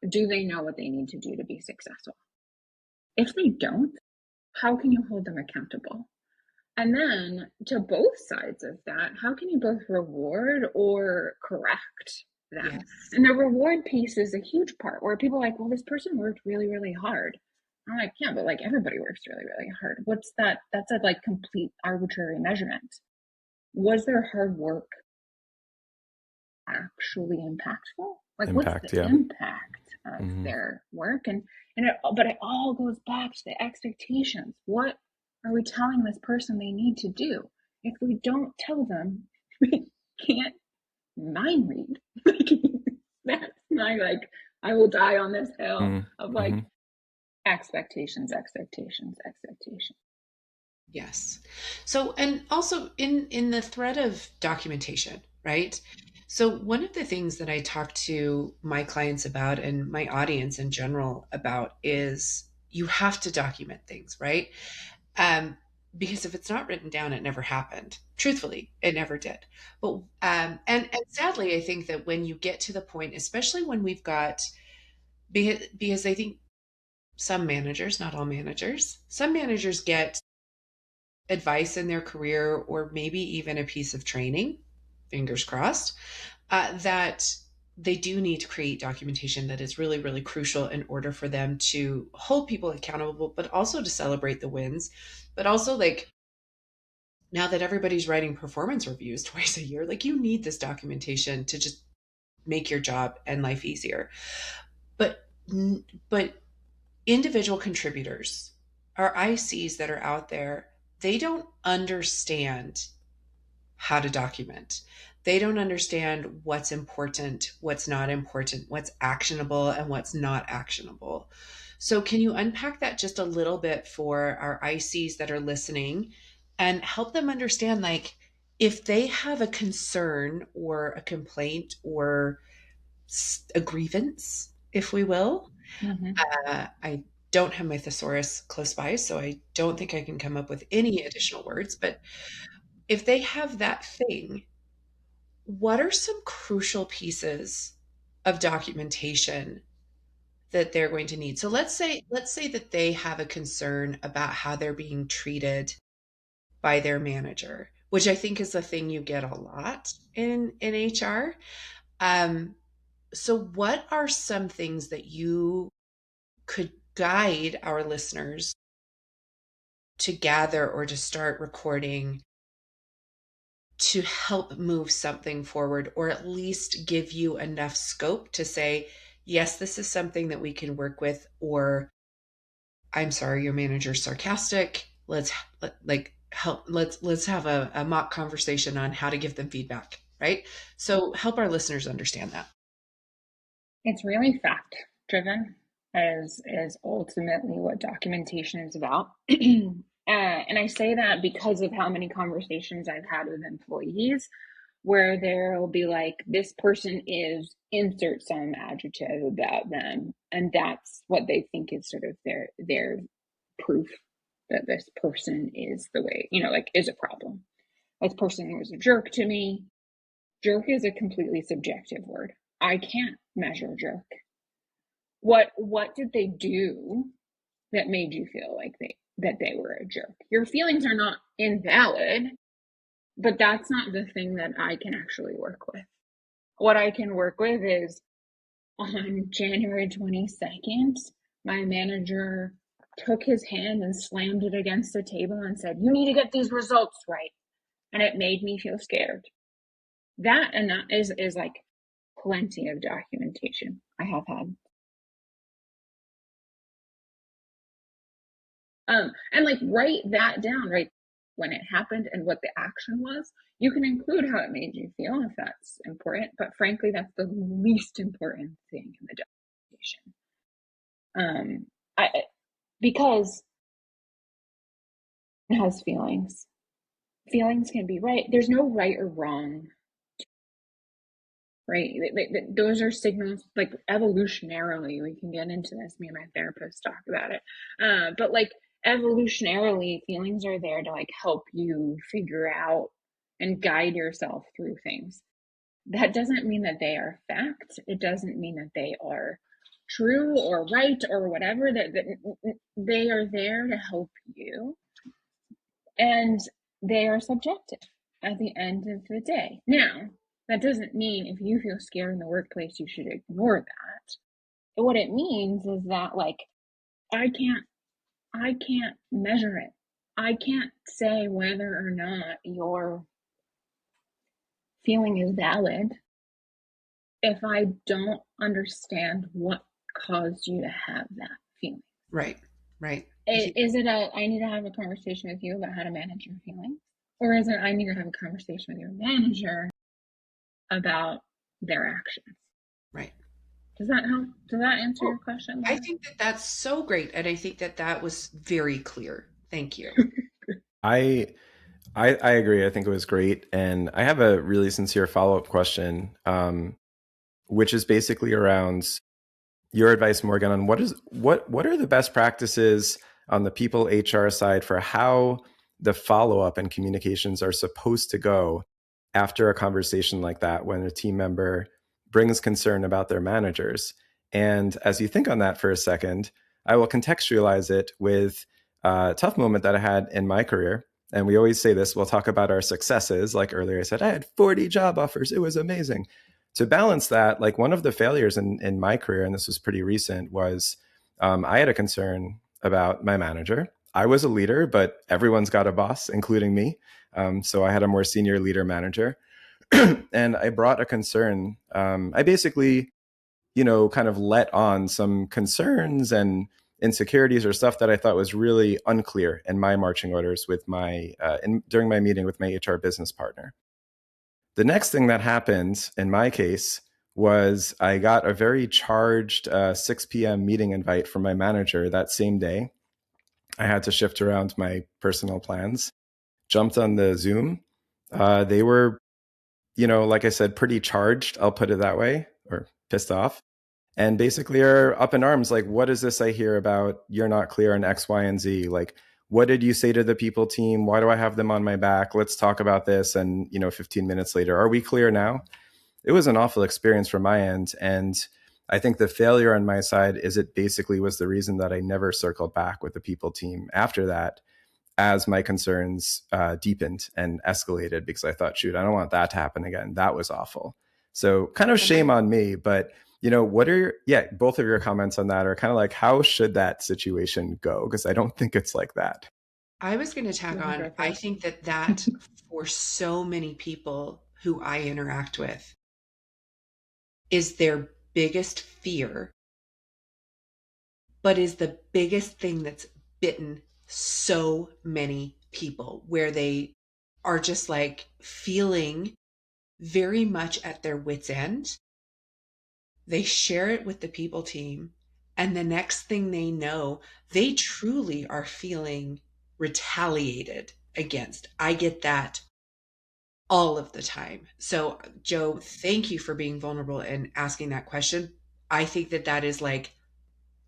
Do they know what they need to do to be successful? If they don't, how can you hold them accountable? And then to both sides of that, how can you both reward or correct them. Yes. And the reward piece is a huge part where people are like, well, this person worked really, really hard. I'm like, yeah, but like everybody works really, really hard. What's that? That's a like complete arbitrary measurement. Was their hard work actually impactful? Like, what's the impact of their work? But it all goes back to the expectations. What are we telling this person they need to do? If we don't tell them, they can't mind read. That's my like, I will die on this hill of like expectations. Yes. So, and also in the thread of documentation, right? So one of the things that I talk to my clients about and my audience in general about is you have to document things, right? Because if it's not written down, it never happened. Truthfully, it never did. But and sadly, I think that when you get to the point, especially when we've got because I think some managers, not all managers, some managers get advice in their career or maybe even a piece of training, fingers crossed, that they do need to create documentation that is really, really crucial in order for them to hold people accountable, but also to celebrate the wins. But also, like, now that everybody's writing performance reviews twice a year, like, you need this documentation to just make your job and life easier. But, but individual contributors, our ICs that are out there, they don't understand how to document. They don't understand what's important, what's not important, what's actionable, and what's not actionable. So, can you unpack that just a little bit for our ICs that are listening and help them understand, like, if they have a concern or a complaint or a grievance, if we will? I don't have my thesaurus close by, so I don't think I can come up with any additional words. But if they have that thing, what are some crucial pieces of documentation that they're going to need? So let's say that they have a concern about how they're being treated by their manager, which I think is a thing you get a lot in HR. So what are some things that you could guide our listeners to gather or to start recording to help move something forward, or at least give you enough scope to say, yes, this is something that we can work with, or I'm sorry, your manager's sarcastic. Let's have a mock conversation on how to give them feedback, right? So help our listeners understand that. It's really fact driven is ultimately what documentation is about. And I say that because of how many conversations I've had with employees where there'll be like, this person is insert some adjective about them, and that's what they think is sort of their proof that this person is the way, like, is a problem. This person was a jerk to me. Jerk is a completely subjective word. I can't measure jerk. What did they do that made you feel like they were a jerk? Your feelings are not invalid, but that's not the thing that I can actually work with. What I can work with is, on January 22nd, my manager took his hand and slammed it against the table and said, "You need to get these results right." And it made me feel scared. That is like plenty of documentation I have had. And like, write that down, right? When it happened and what the action was. You can include how it made you feel if that's important, but frankly, that's the least important thing in the documentation. Because it has feelings. Feelings can be right. There's no right or wrong, right? Those are signals, like, evolutionarily. We can get into this. Me and my therapist talk about it. But like, evolutionarily, feelings are there to like help you figure out and guide yourself through things. That doesn't mean that they are fact. It doesn't mean that they are true or right or whatever. That they are there to help you, and they are subjective at the end of the day. Now, That doesn't mean if you feel scared in the workplace, you should ignore that. What it means is that, like, I can't measure it. I can't say whether or not your feeling is valid if I don't understand what caused you to have that feeling. Right. Is it I need to have a conversation with you about how to manage your feelings? Or is it I need to have a conversation with your manager about their actions? Right. Does that help? Does that answer your question, Laura? I think that that's so great. And I think that that was very clear. Thank you. I agree. I think it was great. And I have a really sincere follow-up question, which is basically around your advice, Morgan, on what are the best practices on the people HR side for how the follow-up and communications are supposed to go after a conversation like that when a team member brings concern about their managers. And as you think on that for a second, I will contextualize it with a tough moment that I had in my career. And we always say this, we'll talk about our successes. Like earlier I said, I had 40 job offers. It was amazing. To balance that, like one of the failures in my career, and this was pretty recent, was I had a concern about my manager. I was a leader, but everyone's got a boss, including me. So I had a more senior leader manager. And I brought a concern. I basically, kind of let on some concerns and insecurities or stuff that I thought was really unclear in my marching orders with during my meeting with my HR business partner. The next thing that happened in my case was I got a very charged 6 p.m. meeting invite from my manager that same day. I had to shift around my personal plans, jumped on the Zoom. They were, like I said, pretty charged, I'll put it that way, or pissed off. And basically are up in arms, like, what is this I hear about? You're not clear on X, Y, and Z. Like, what did you say to the people team? Why do I have them on my back? Let's talk about this. And, 15 minutes later, are we clear now? It was an awful experience from my end. And I think the failure on my side is it basically was the reason that I never circled back with the people team after that, as my concerns deepened and escalated, because I thought, shoot, I don't want that to happen again. That was awful. So kind of shame on me, but what are both of your comments on that are kind of like, how should that situation go? Because I don't think it's like that. I was going to tag on. I think that for so many people who I interact with is their biggest fear, but is the biggest thing that's bitten so many people, where they are just like feeling very much at their wits' end. They share it with the people team, and the next thing they know, they truly are feeling retaliated against. I get that all of the time. So, Joe, thank you for being vulnerable and asking that question. I think that that is like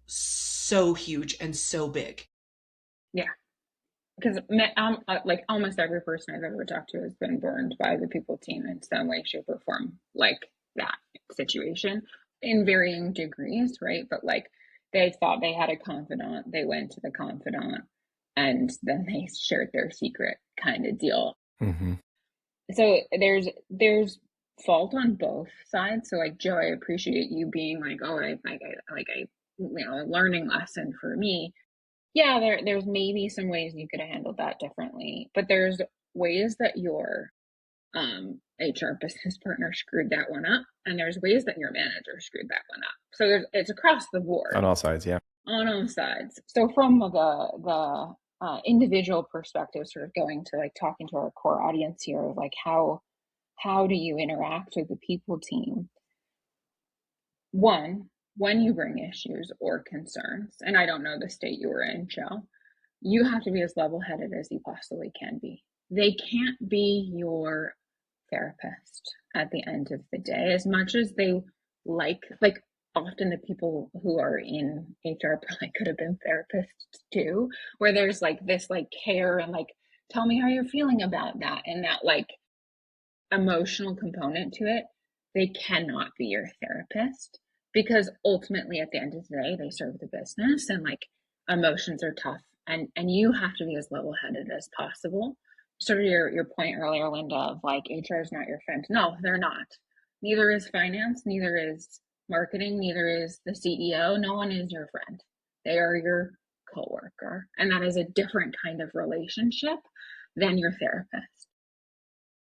so huge and so big. Yeah. Because like almost every person I've ever talked to has been burned by the people team in some way, shape, or form, like that situation in varying degrees, right? But like they thought they had a confidant, they went to the confidant, and then they shared their secret kind of deal. Mm-hmm. So there's fault on both sides. So like Joe, I appreciate you being like, oh, a learning lesson for me. Yeah, there's maybe some ways you could have handled that differently, but there's ways that your HR business partner screwed that one up, and there's ways that your manager screwed that one up. So it's across the board. On all sides, yeah. On all sides. So from the individual perspective, sort of going to like talking to our core audience here, of like how do you interact with the people team? One, when you bring issues or concerns, and I don't know the state you were in, Joe, you have to be as level-headed as you possibly can be. They can't be your therapist at the end of the day, as much as they like often the people who are in HR probably could have been therapists too, where there's like this like care and like, tell me how you're feeling about that, and that like emotional component to it. They cannot be your therapist, because ultimately at the end of the day, they serve the business, and like emotions are tough, and you have to be as level-headed as possible sort of your point earlier, Lynda, of like HR is not your friend. No, they're not. Neither is finance, neither is marketing, neither is the CEO. No one is your friend. They are your coworker, and that is a different kind of relationship than your therapist.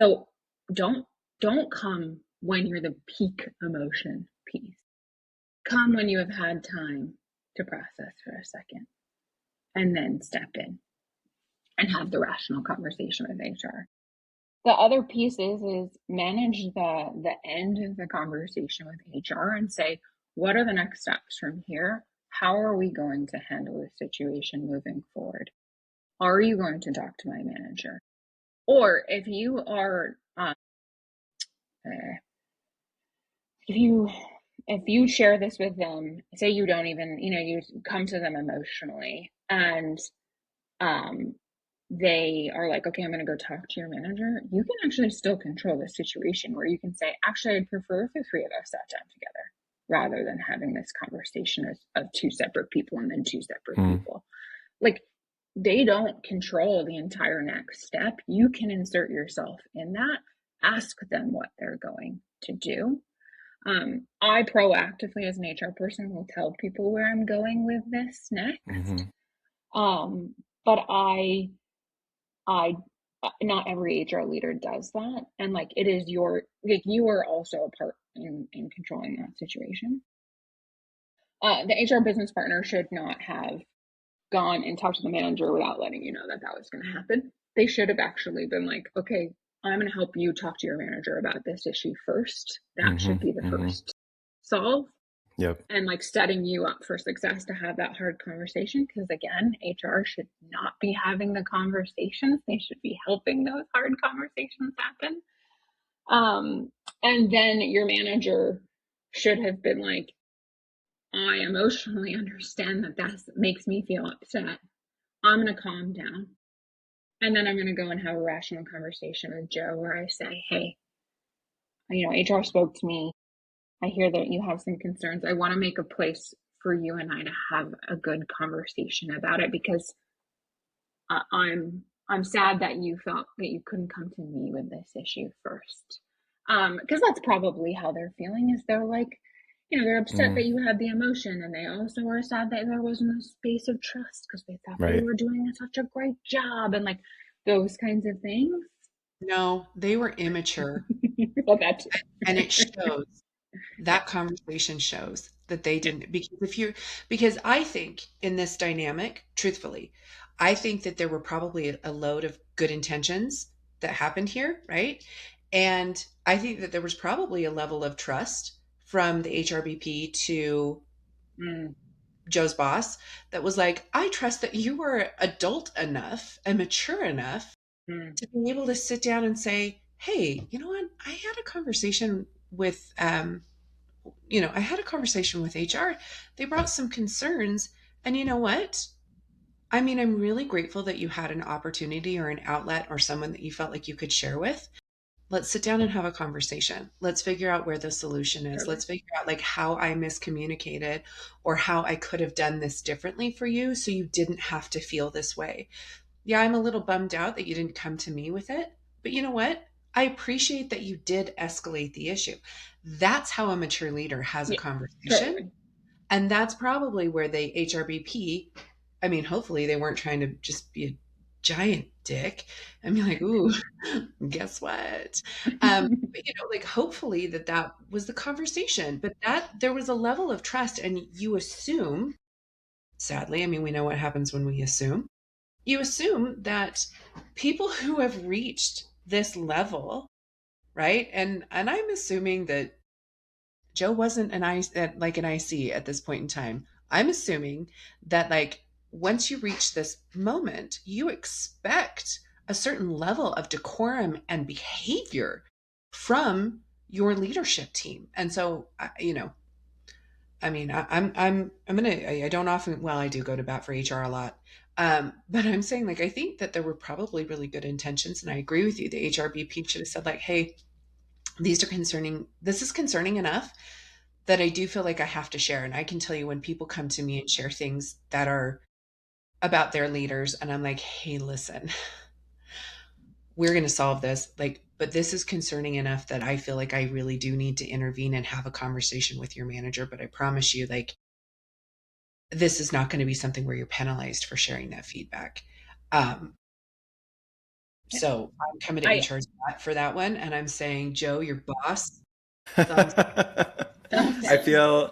So don't come when you're the peak emotion piece. Come when you have had time to process for a second, and then step in and have the rational conversation with HR. The other piece is manage the end of the conversation with HR and say, what are the next steps from here? How are we going to handle this situation moving forward? Are you going to talk to my manager? Or if you are, if you share this with them, say you don't even, you come to them emotionally and they are like, okay, I'm going to go talk to your manager. You can actually still control the situation where you can say, actually, I'd prefer if the three of us sat down together rather than having this conversation of two separate people and then two separate people. Like, they don't control the entire next step. You can insert yourself in that, ask them what they're going to do. I proactively, as an HR person, will tell people where I'm going with this next. But I not every HR leader does that, and like it is you are also a part in controlling that situation. The HR business partner should not have gone and talked to the manager without letting you know that was going to happen. They should have actually been like, okay, I'm going to help you talk to your manager about this issue first. That should be the first solve. Yep. And like setting you up for success to have that hard conversation. Because again, HR should not be having the conversations. They should be helping those hard conversations happen. And then your manager should have been like, I emotionally understand that makes me feel upset. I'm going to calm down. And then I'm going to go and have a rational conversation with Joe where I say, hey, HR spoke to me. I hear that you have some concerns. I want to make a place for you and I to have a good conversation about it because I'm sad that you felt that you couldn't come to me with this issue first. Because that's probably how they're feeling, is they're like, they're upset that you had the emotion, and they also are sad that there wasn't a space of trust because they thought they were doing such a great job and like those kinds of things. No, they were immature. Well, that's and it shows. That conversation shows that they didn't, because I think in this dynamic, truthfully, I think that there were probably a load of good intentions that happened here, right? And I think that there was probably a level of trust from the HRBP to Joe's boss that was like, I trust that you were adult enough and mature enough to be able to sit down and say, hey, you know what? I had a conversation with HR. They brought some concerns. And you know what? I mean, I'm really grateful that you had an opportunity or an outlet or someone that you felt like you could share with. Let's sit down and have a conversation. Let's figure out where the solution is. Let's figure out like how I miscommunicated or how I could have done this differently for you so you didn't have to feel this way. Yeah, I'm a little bummed out that you didn't come to me with it. But you know what? I appreciate that you did escalate the issue. That's how a mature leader has a conversation. Totally. And that's probably where the HRBP, I mean, hopefully they weren't trying to just be a giant dick and be like, ooh, guess what? But, like hopefully that was the conversation, but that there was a level of trust, and you assume, sadly, I mean, we know what happens when we assume. You assume that people who have reached this level, right? And I'm assuming that Joe wasn't an IC at this point in time. I'm assuming that like once you reach this moment, you expect a certain level of decorum and behavior from your leadership team. And so, I mean, I don't often, well, I do go to bat for HR a lot. But I'm saying like, I think that there were probably really good intentions, and I agree with you. The HRBP should have said like, hey, this is concerning enough that I do feel like I have to share. And I can tell you when people come to me and share things that are about their leaders, and I'm like, hey, listen, we're going to solve this. Like, but this is concerning enough that I feel like I really do need to intervene and have a conversation with your manager. But I promise you, like, this is not going to be something where you're penalized for sharing that feedback. So I'm coming to HR for that one. And I'm saying, Joe, your boss, I feel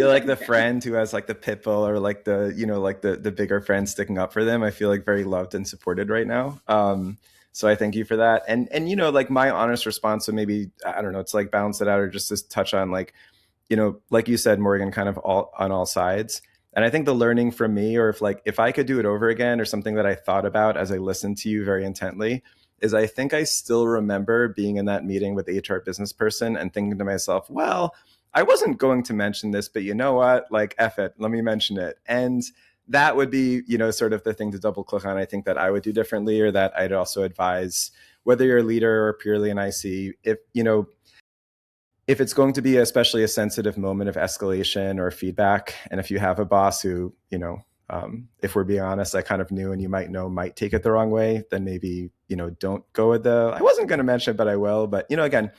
like the friend who has like the pit bull or like the, you know, like the bigger friend sticking up for them. I feel like very loved and supported right now. So I thank you for that. And, you know, like my honest response, so maybe, I don't know, it's like balance it out or just to touch on like, you know, like you said, Morgan, kind of all on all sides. And I think the learning from me, or if I could do it over again, or something that I thought about as I listened to you very intently, is I think I still remember being in that meeting with the HR business person and thinking to myself, well, I wasn't going to mention this, but you know what? Like, F it, let me mention it. And that would be, you know, sort of the thing to double click on. I think that I would do differently, or that I'd also advise, whether you're a leader or purely an IC, if, you know, if it's going to be especially a sensitive moment of escalation or feedback, and if you have a boss who, you know, if we're being honest, I kind of knew and you might know might take it the wrong way, then maybe, you know, don't go with the, I wasn't going to mention it, but I will. But, you know, again,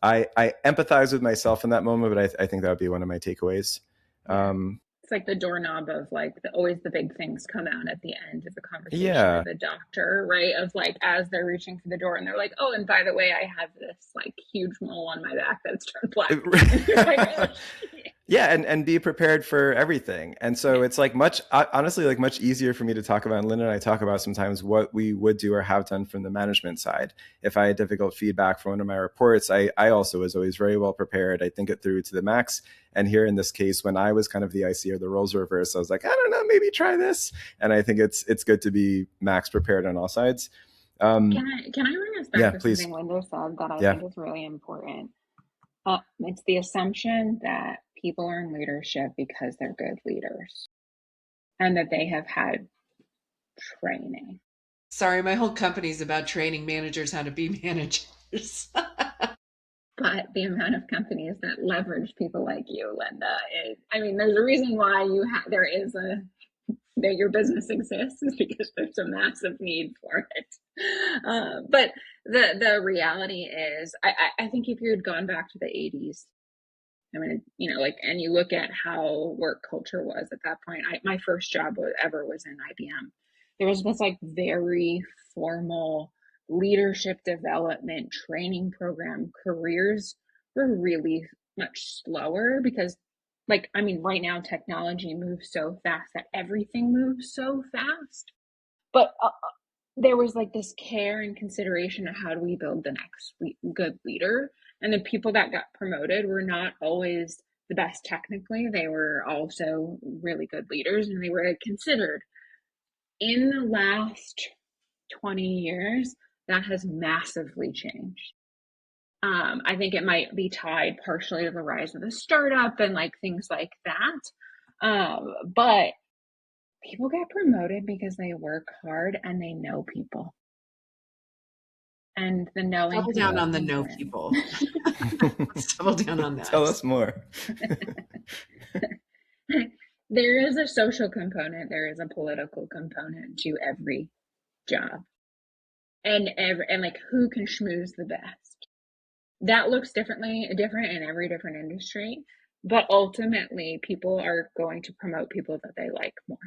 I empathize with myself in that moment, but I think that would be one of my takeaways. It's like the doorknob of like always the big things come out at the end of the conversation with the doctor, right? Of like, as they're reaching for the door and they're like, oh, and by the way, I have this like huge mole on my back that's turned black. Like, oh, yeah, and be prepared for everything. And so it's like honestly, like much easier for me to talk about, and Lynda and I talk about sometimes what we would do or have done from the management side. If I had difficult feedback from one of my reports, I also was always very well prepared. I think it through to the max. And here in this case, when I was kind of the IC or the roles reversed, I was like, I don't know, maybe try this. And I think it's good to be max prepared on all sides. Can I bring us back to something Lynda said that I think is really important? It's the assumption that people are in leadership because they're good leaders and that they have had training. Sorry, my whole company is about training managers how to be managers. But the amount of companies that leverage people like you, Lynda, is, I mean, there's a reason why that your business exists, is because there's a massive need for it. But the reality is, I think if you had gone back to the 80s, I mean, you know, like, and you look at how work culture was at that point. My first job ever was in IBM. There was this like very formal leadership development training program. Careers were really much slower because, like, I mean, right now technology moves so fast that everything moves so fast. But there was like this care and consideration of how do we build the next good leader. And the people that got promoted were not always the best technically. They were also really good leaders, and they were considered. In the last 20 years, that has massively changed. I think it might be tied partially to the rise of the startup and like things like that. But people get promoted because they work hard and they know people. And the knowing. Double down on the know people. Double down on that. Tell us more. There is a social component. There is a political component to every job, and like who can schmooze the best. That looks different in every different industry, but ultimately people are going to promote people that they like more.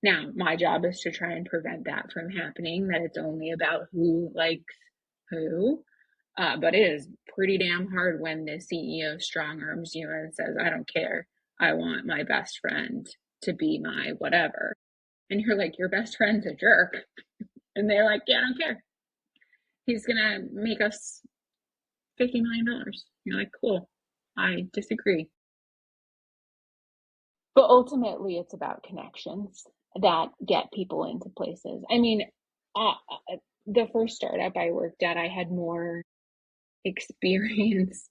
Now, my job is to try and prevent that from happening, that it's only about who likes who. But it is pretty damn hard when the CEO strong arms you and says, I don't care. I want my best friend to be my whatever. And you're like, your best friend's a jerk. And they're like, yeah, I don't care. He's going to make us $50 million. You're like, cool. I disagree. But ultimately, it's about connections that get people into places. I mean, the first startup I worked at, I had more experience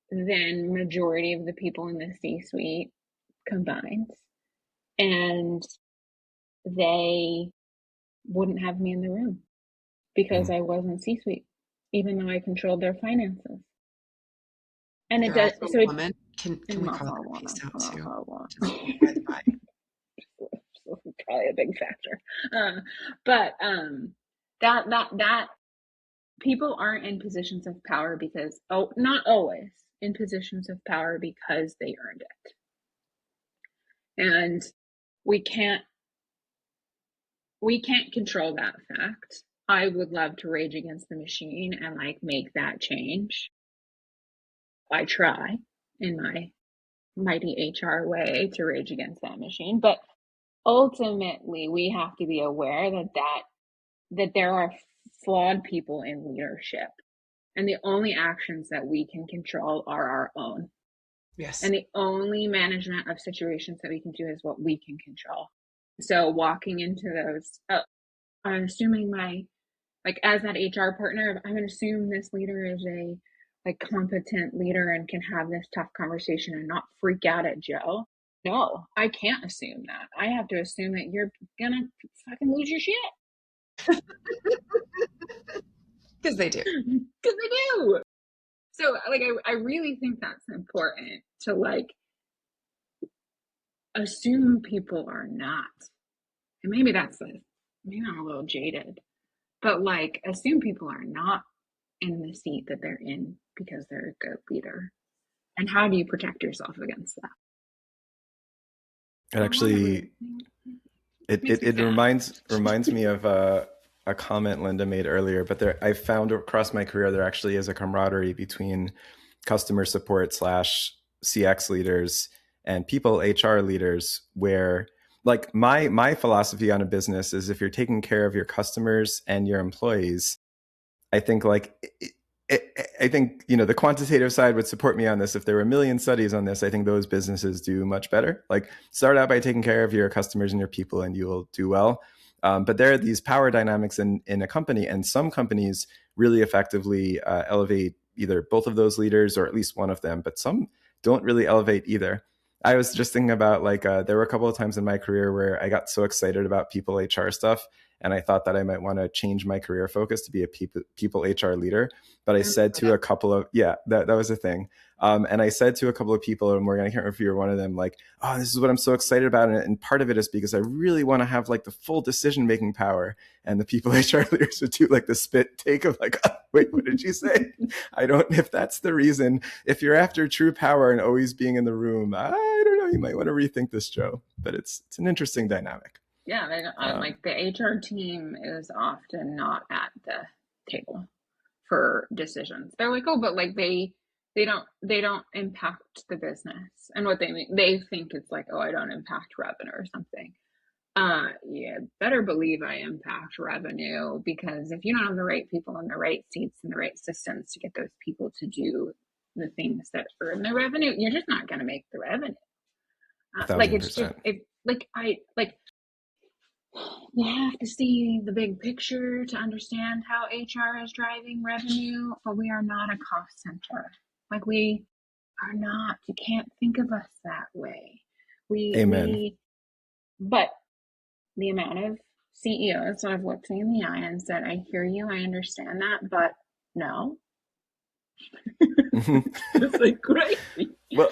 than majority of the people in the C-suite combined. And they wouldn't have me in the room because I wasn't C-suite, even though I controlled their finances. And it does. So woman. Can we call that piece out too? Probably a big factor. But that people aren't in positions of power because, not always in positions of power because they earned it. And we can't control that fact. I would love to rage against the machine and like make that change. I try in my mighty HR way to rage against that machine, but ultimately we have to be aware that there are flawed people in leadership, and the only actions that we can control are our own. Yes. And the only management of situations that we can do is what we can control. So walking into those, I'm assuming as that HR partner, I'm going to assume this leader is a competent leader and can have this tough conversation and not freak out at Joe. No, I can't assume that. I have to assume that you're going to fucking lose your shit. Because they do. Because they do. So I really think that's important to assume people are not. And maybe maybe I'm a little jaded, but assume people are not in the seat that they're in because they're a good leader. And how do you protect yourself against that? It actually, it reminds me of a comment Lynda made earlier, but I found across my career, there actually is a camaraderie between customer support / CX leaders and people HR leaders, where my philosophy on a business is if you're taking care of your customers and your employees, I think the quantitative side would support me on this. If there were a million studies on this, I think those businesses do much better. Start out by taking care of your customers and your people and you will do well. But there are these power dynamics in a company, and some companies really effectively elevate either both of those leaders or at least one of them, but some don't really elevate either. I was just thinking about there were a couple of times in my career where I got so excited about people HR stuff, and I thought that I might want to change my career focus to be a people HR leader. But I said to a couple of, that was a thing. And I said to a couple of people, and Morgan, I can't remember if you were one of them, oh, this is what I'm so excited about. And part of it is because I really want to have the full decision-making power. And the people HR leaders would do the spit take of oh, wait, what did you say? I don't, if that's the reason, if you're after true power and always being in the room, I don't know, you might want to rethink this, Joe. But it's an interesting dynamic. Yeah, the HR team is often not at the table for decisions. They're oh, but they don't impact the business. And what they think it's oh, I don't impact revenue or something. Yeah, better believe I impact revenue, because if you don't have the right people in the right seats and the right systems to get those people to do the things that earn the revenue, you're just not going to make the revenue. It's just you have to see the big picture to understand how HR is driving revenue, but we are not a cost center. We are not. You can't think of us that way. Amen. But the amount of CEOs that have looked me in the eye and said, I hear you, I understand that, but no. It's crazy. Well,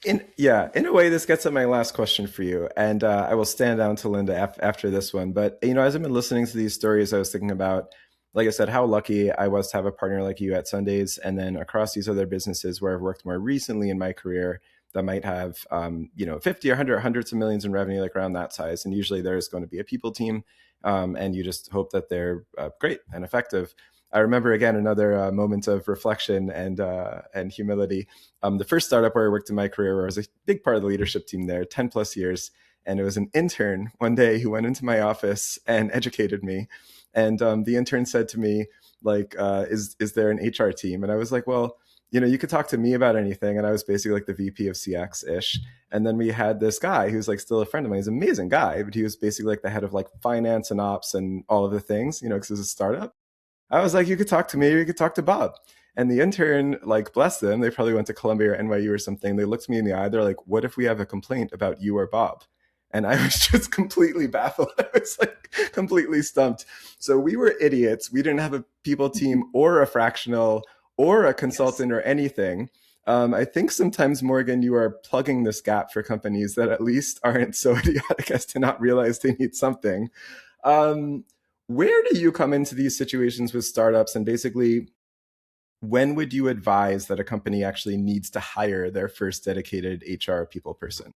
in a way, this gets at my last question for you, and I will stand down to Lynda after this one. But as I've been listening to these stories, I was thinking about, like I said, how lucky I was to have a partner like you at Sundays, and then across these other businesses where I've worked more recently in my career that might have 50 or 100, hundreds of millions in revenue, around that size. And usually there's going to be a people team, and you just hope that they're great and effective. I remember, again, another moment of reflection and humility. The first startup where I worked in my career, where I was a big part of the leadership team there, 10 plus years. And it was an intern one day who went into my office and educated me. And the intern said to me, is there an HR team? And I was like, well, you could talk to me about anything. And I was basically the VP of CX-ish. And then we had this guy who's still a friend of mine. He's an amazing guy, but he was basically the head of finance and ops and all of the things, because it was a startup. I was like, you could talk to me or you could talk to Bob. And the intern, bless them, they probably went to Columbia or NYU or something. They looked me in the eye. They're like, what if we have a complaint about you or Bob? And I was just completely baffled. I was completely stumped. So we were idiots. We didn't have a people team or a fractional or a consultant or anything. I think sometimes, Morgan, you are plugging this gap for companies that at least aren't so idiotic as to not realize they need something. Where do you come into these situations with startups, and basically when would you advise that a company actually needs to hire their first dedicated HR people person?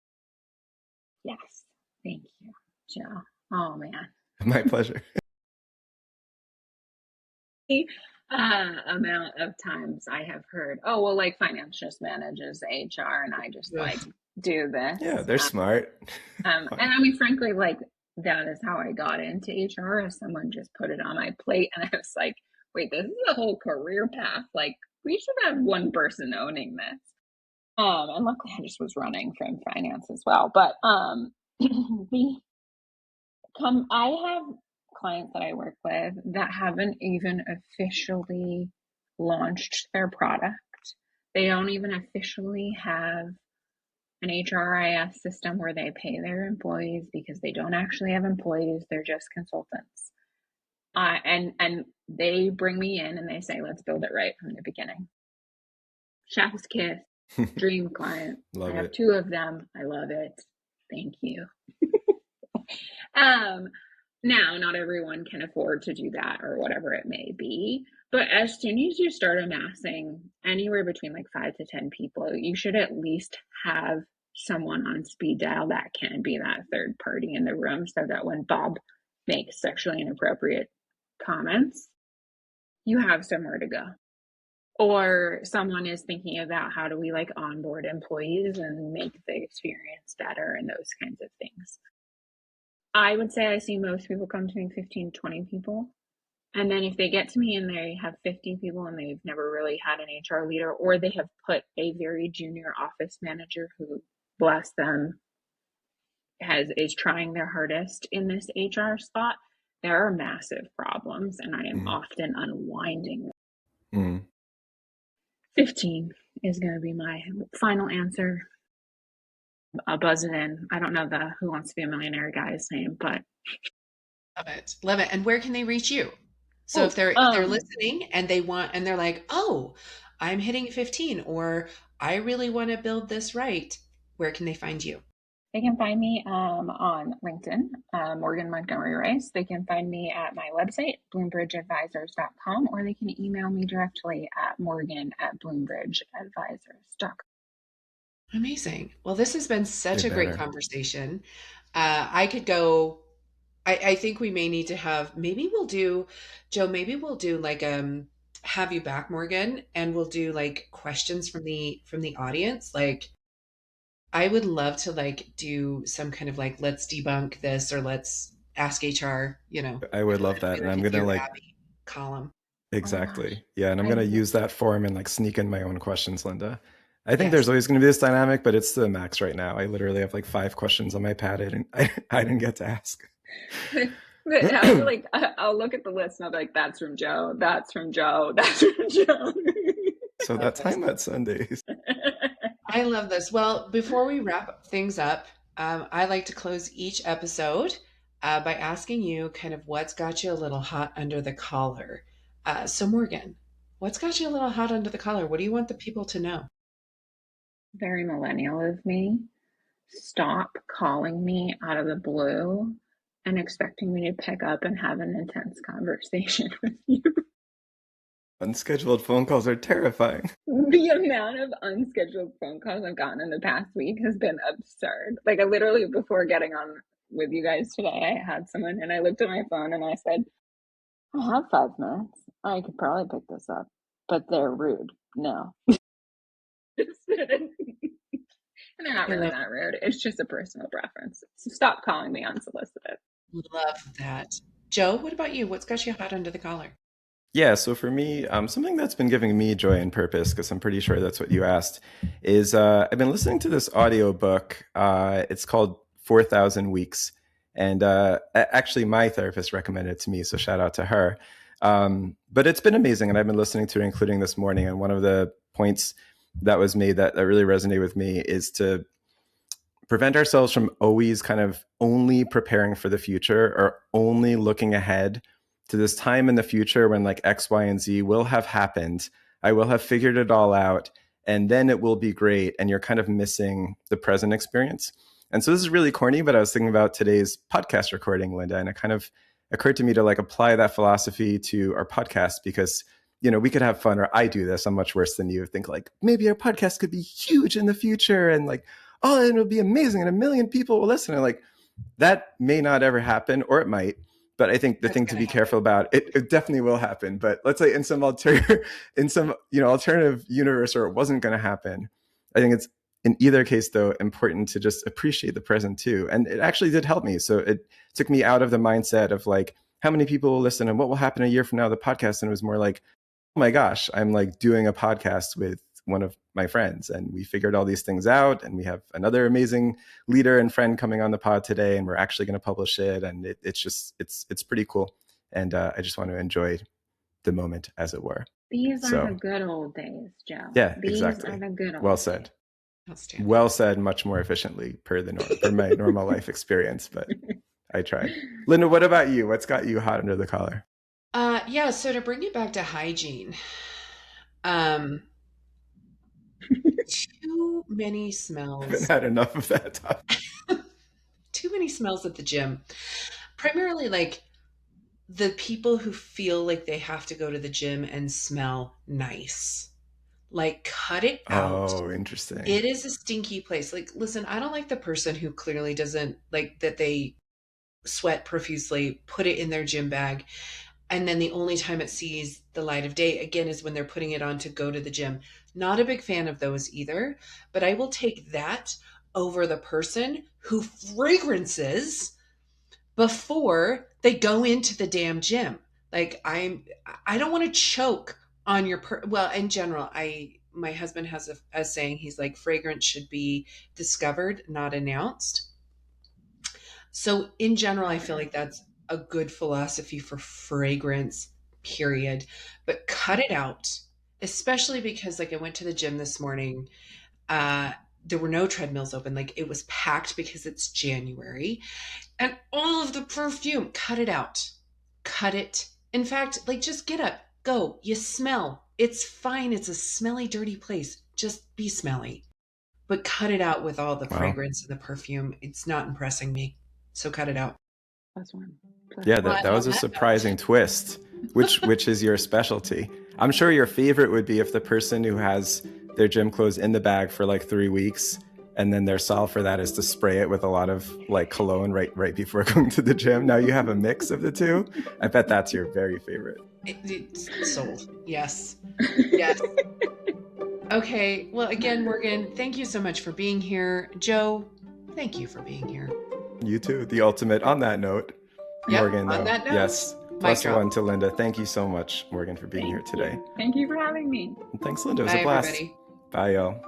Yes. Thank you, Joe. Oh, man. My pleasure. Amount of times I have heard, oh, well, like finance just manages HR and I just like do this. Yeah, they're smart. And I mean, frankly, like that is how I got into HR, as someone just put it on my plate and I was like, wait, this is a whole career path. Like we should have one person owning this. And luckily I just was running from finance as well. But I have clients that I work with that haven't even officially launched their product. They don't even officially have an HRIS system where they pay their employees because they don't actually have employees. They're just consultants. And they bring me in and they say, let's build it right from the beginning. Chef's kiss, dream client. I have 2 of them. I love it. Thank you. Now, not everyone can afford to do that or whatever it may be. But as soon as you start amassing anywhere between like 5 to 10 people, you should at least have someone on speed dial that can be that third party in the room so that when Bob makes sexually inappropriate comments, you have somewhere to go. Or someone is thinking about how do we like onboard employees and make the experience better and those kinds of things. I would say I see most people come to me 15, 20 people. And then if they get to me and they have 50 people and they've never really had an HR leader, or they have put a very junior office manager who, bless them, is trying their hardest in this HR spot, there are massive problems and I am often unwinding them. 15 is going to be my final answer. I'll buzz it in. I don't know the Who Wants to Be a Millionaire guy's name, but love it. And where can they reach you? So if they're listening and they're like, oh, I'm hitting 15, or I really want to build this right, where can they find you? They can find me on LinkedIn, Morgan Montgomery-Rice. They can find me at my website, bloombridgeadvisors.com, or they can email me directly at morgan@bloombridgeadvisors.com. Amazing. Well, this has been such a great conversation. I could go, I think we may need to have, maybe we'll do, Joe, like, have you back, Morgan, and we'll do like questions from the audience. Like, I would love to like do some kind of like, let's debunk this or let's ask HR, I would love that. And I'm going to like column. Exactly. Yeah. And I'm going to use that form and like sneak in my own questions, Lynda. I think there's always going to be this dynamic, but it's the max right now. I literally have like 5 questions on my pad and I didn't get to ask. I'll look at the list and I'll be like, that's from Joe. That's from Joe. That's from Joe. So that time at Sundays. I love this. Well, before we wrap things up, I like to close each episode by asking you kind of what's got you a little hot under the collar. So Morgan, what's got you a little hot under the collar? What do you want the people to know? Very millennial of me. Stop calling me out of the blue and expecting me to pick up and have an intense conversation with you. Unscheduled phone calls are terrifying. The amount of unscheduled phone calls I've gotten in the past week has been absurd. Like I literally, before getting on with you guys today, I had someone and I looked at my phone and I said, I have 5 minutes. I could probably pick this up, but they're rude. No. And they're not really that rude. It's just a personal preference. So stop calling me unsolicited. Love that. Joe, what about you? What's got you hot under the collar? Yeah, so for me, something that's been giving me joy and purpose, because I'm pretty sure that's what you asked, is I've been listening to this audiobook. It's called 4,000 Weeks. And actually, my therapist recommended it to me, so shout out to her. But it's been amazing, and I've been listening to it, including this morning. And one of the points that was made that really resonated with me is to prevent ourselves from always kind of only preparing for the future or only looking ahead to this time in the future when like X, Y, and Z will have happened. I will have figured it all out, and then it will be great. And you're kind of missing the present experience. And so this is really corny, but I was thinking about today's podcast recording, Lynda, and it kind of occurred to me to like apply that philosophy to our podcast, because we could have fun, or I do this, I'm much worse than you, think like maybe our podcast could be huge in the future and like, oh, it'll be amazing and 1 million people will listen. And like, that may not ever happen, or it might. But I think the thing to be careful about, it definitely will happen. But let's say in some alternative universe, or it wasn't going to happen. I think it's in either case, though, important to just appreciate the present too. And it actually did help me. So it took me out of the mindset of like, how many people will listen and what will happen a year from now, the podcast. And it was more like, oh my gosh, I'm like doing a podcast with one of my friends, and we figured all these things out, and we have another amazing leader and friend coming on the pod today, and we're actually going to publish it. And it's pretty cool. And I just want to enjoy the moment, as it were. These are the good old days, Joe. Yeah, these exactly. Are the good old well said. Well said, much more efficiently per my normal life experience, but I tried. Lynda, what about you? What's got you hot under the collar? Yeah, so to bring it back to hygiene, too many smells. I haven't had enough of that topic. Too many smells at the gym. Primarily like the people who feel like they have to go to the gym and smell nice. Like, cut it out. Oh, interesting. It is a stinky place. Like, listen, I don't like the person who clearly doesn't like that they sweat profusely, put it in their gym bag, and then the only time it sees the light of day again is when they're putting it on to go to the gym. Not a big fan of those either, but I will take that over the person who fragrances before they go into the damn gym. Like, I don't want to choke on your well, in general, my husband has a saying. He's like, fragrance should be discovered, not announced. So in general, I feel like that's a good philosophy for fragrance, period. But cut it out, especially because like I went to the gym this morning. There were no treadmills open. Like, it was packed because it's January, and all of the perfume, cut it out. Cut it. In fact, like, just get up, go. You smell. It's fine. It's a smelly, dirty place. Just be smelly. But cut it out with all the fragrance and the perfume. It's not impressing me. So cut it out. Plus one. Yeah, that was a surprising twist. Which is your specialty? I'm sure your favorite would be if the person who has their gym clothes in the bag for like 3 weeks, and then their solve for that is to spray it with a lot of like cologne right before going to the gym. Now you have a mix of the two. I bet that's your very favorite. It's sold. Yes. Yes. Okay. Well, again, Morgan, thank you so much for being here. Joe, thank you for being here. You too. The ultimate on that note. Yep, Morgan, on that note, yes. Plus one to Lynda. Thank you so much, Morgan, for being here today. Thank you for having me. And thanks, Lynda. It was a blast. Everybody. Bye, y'all.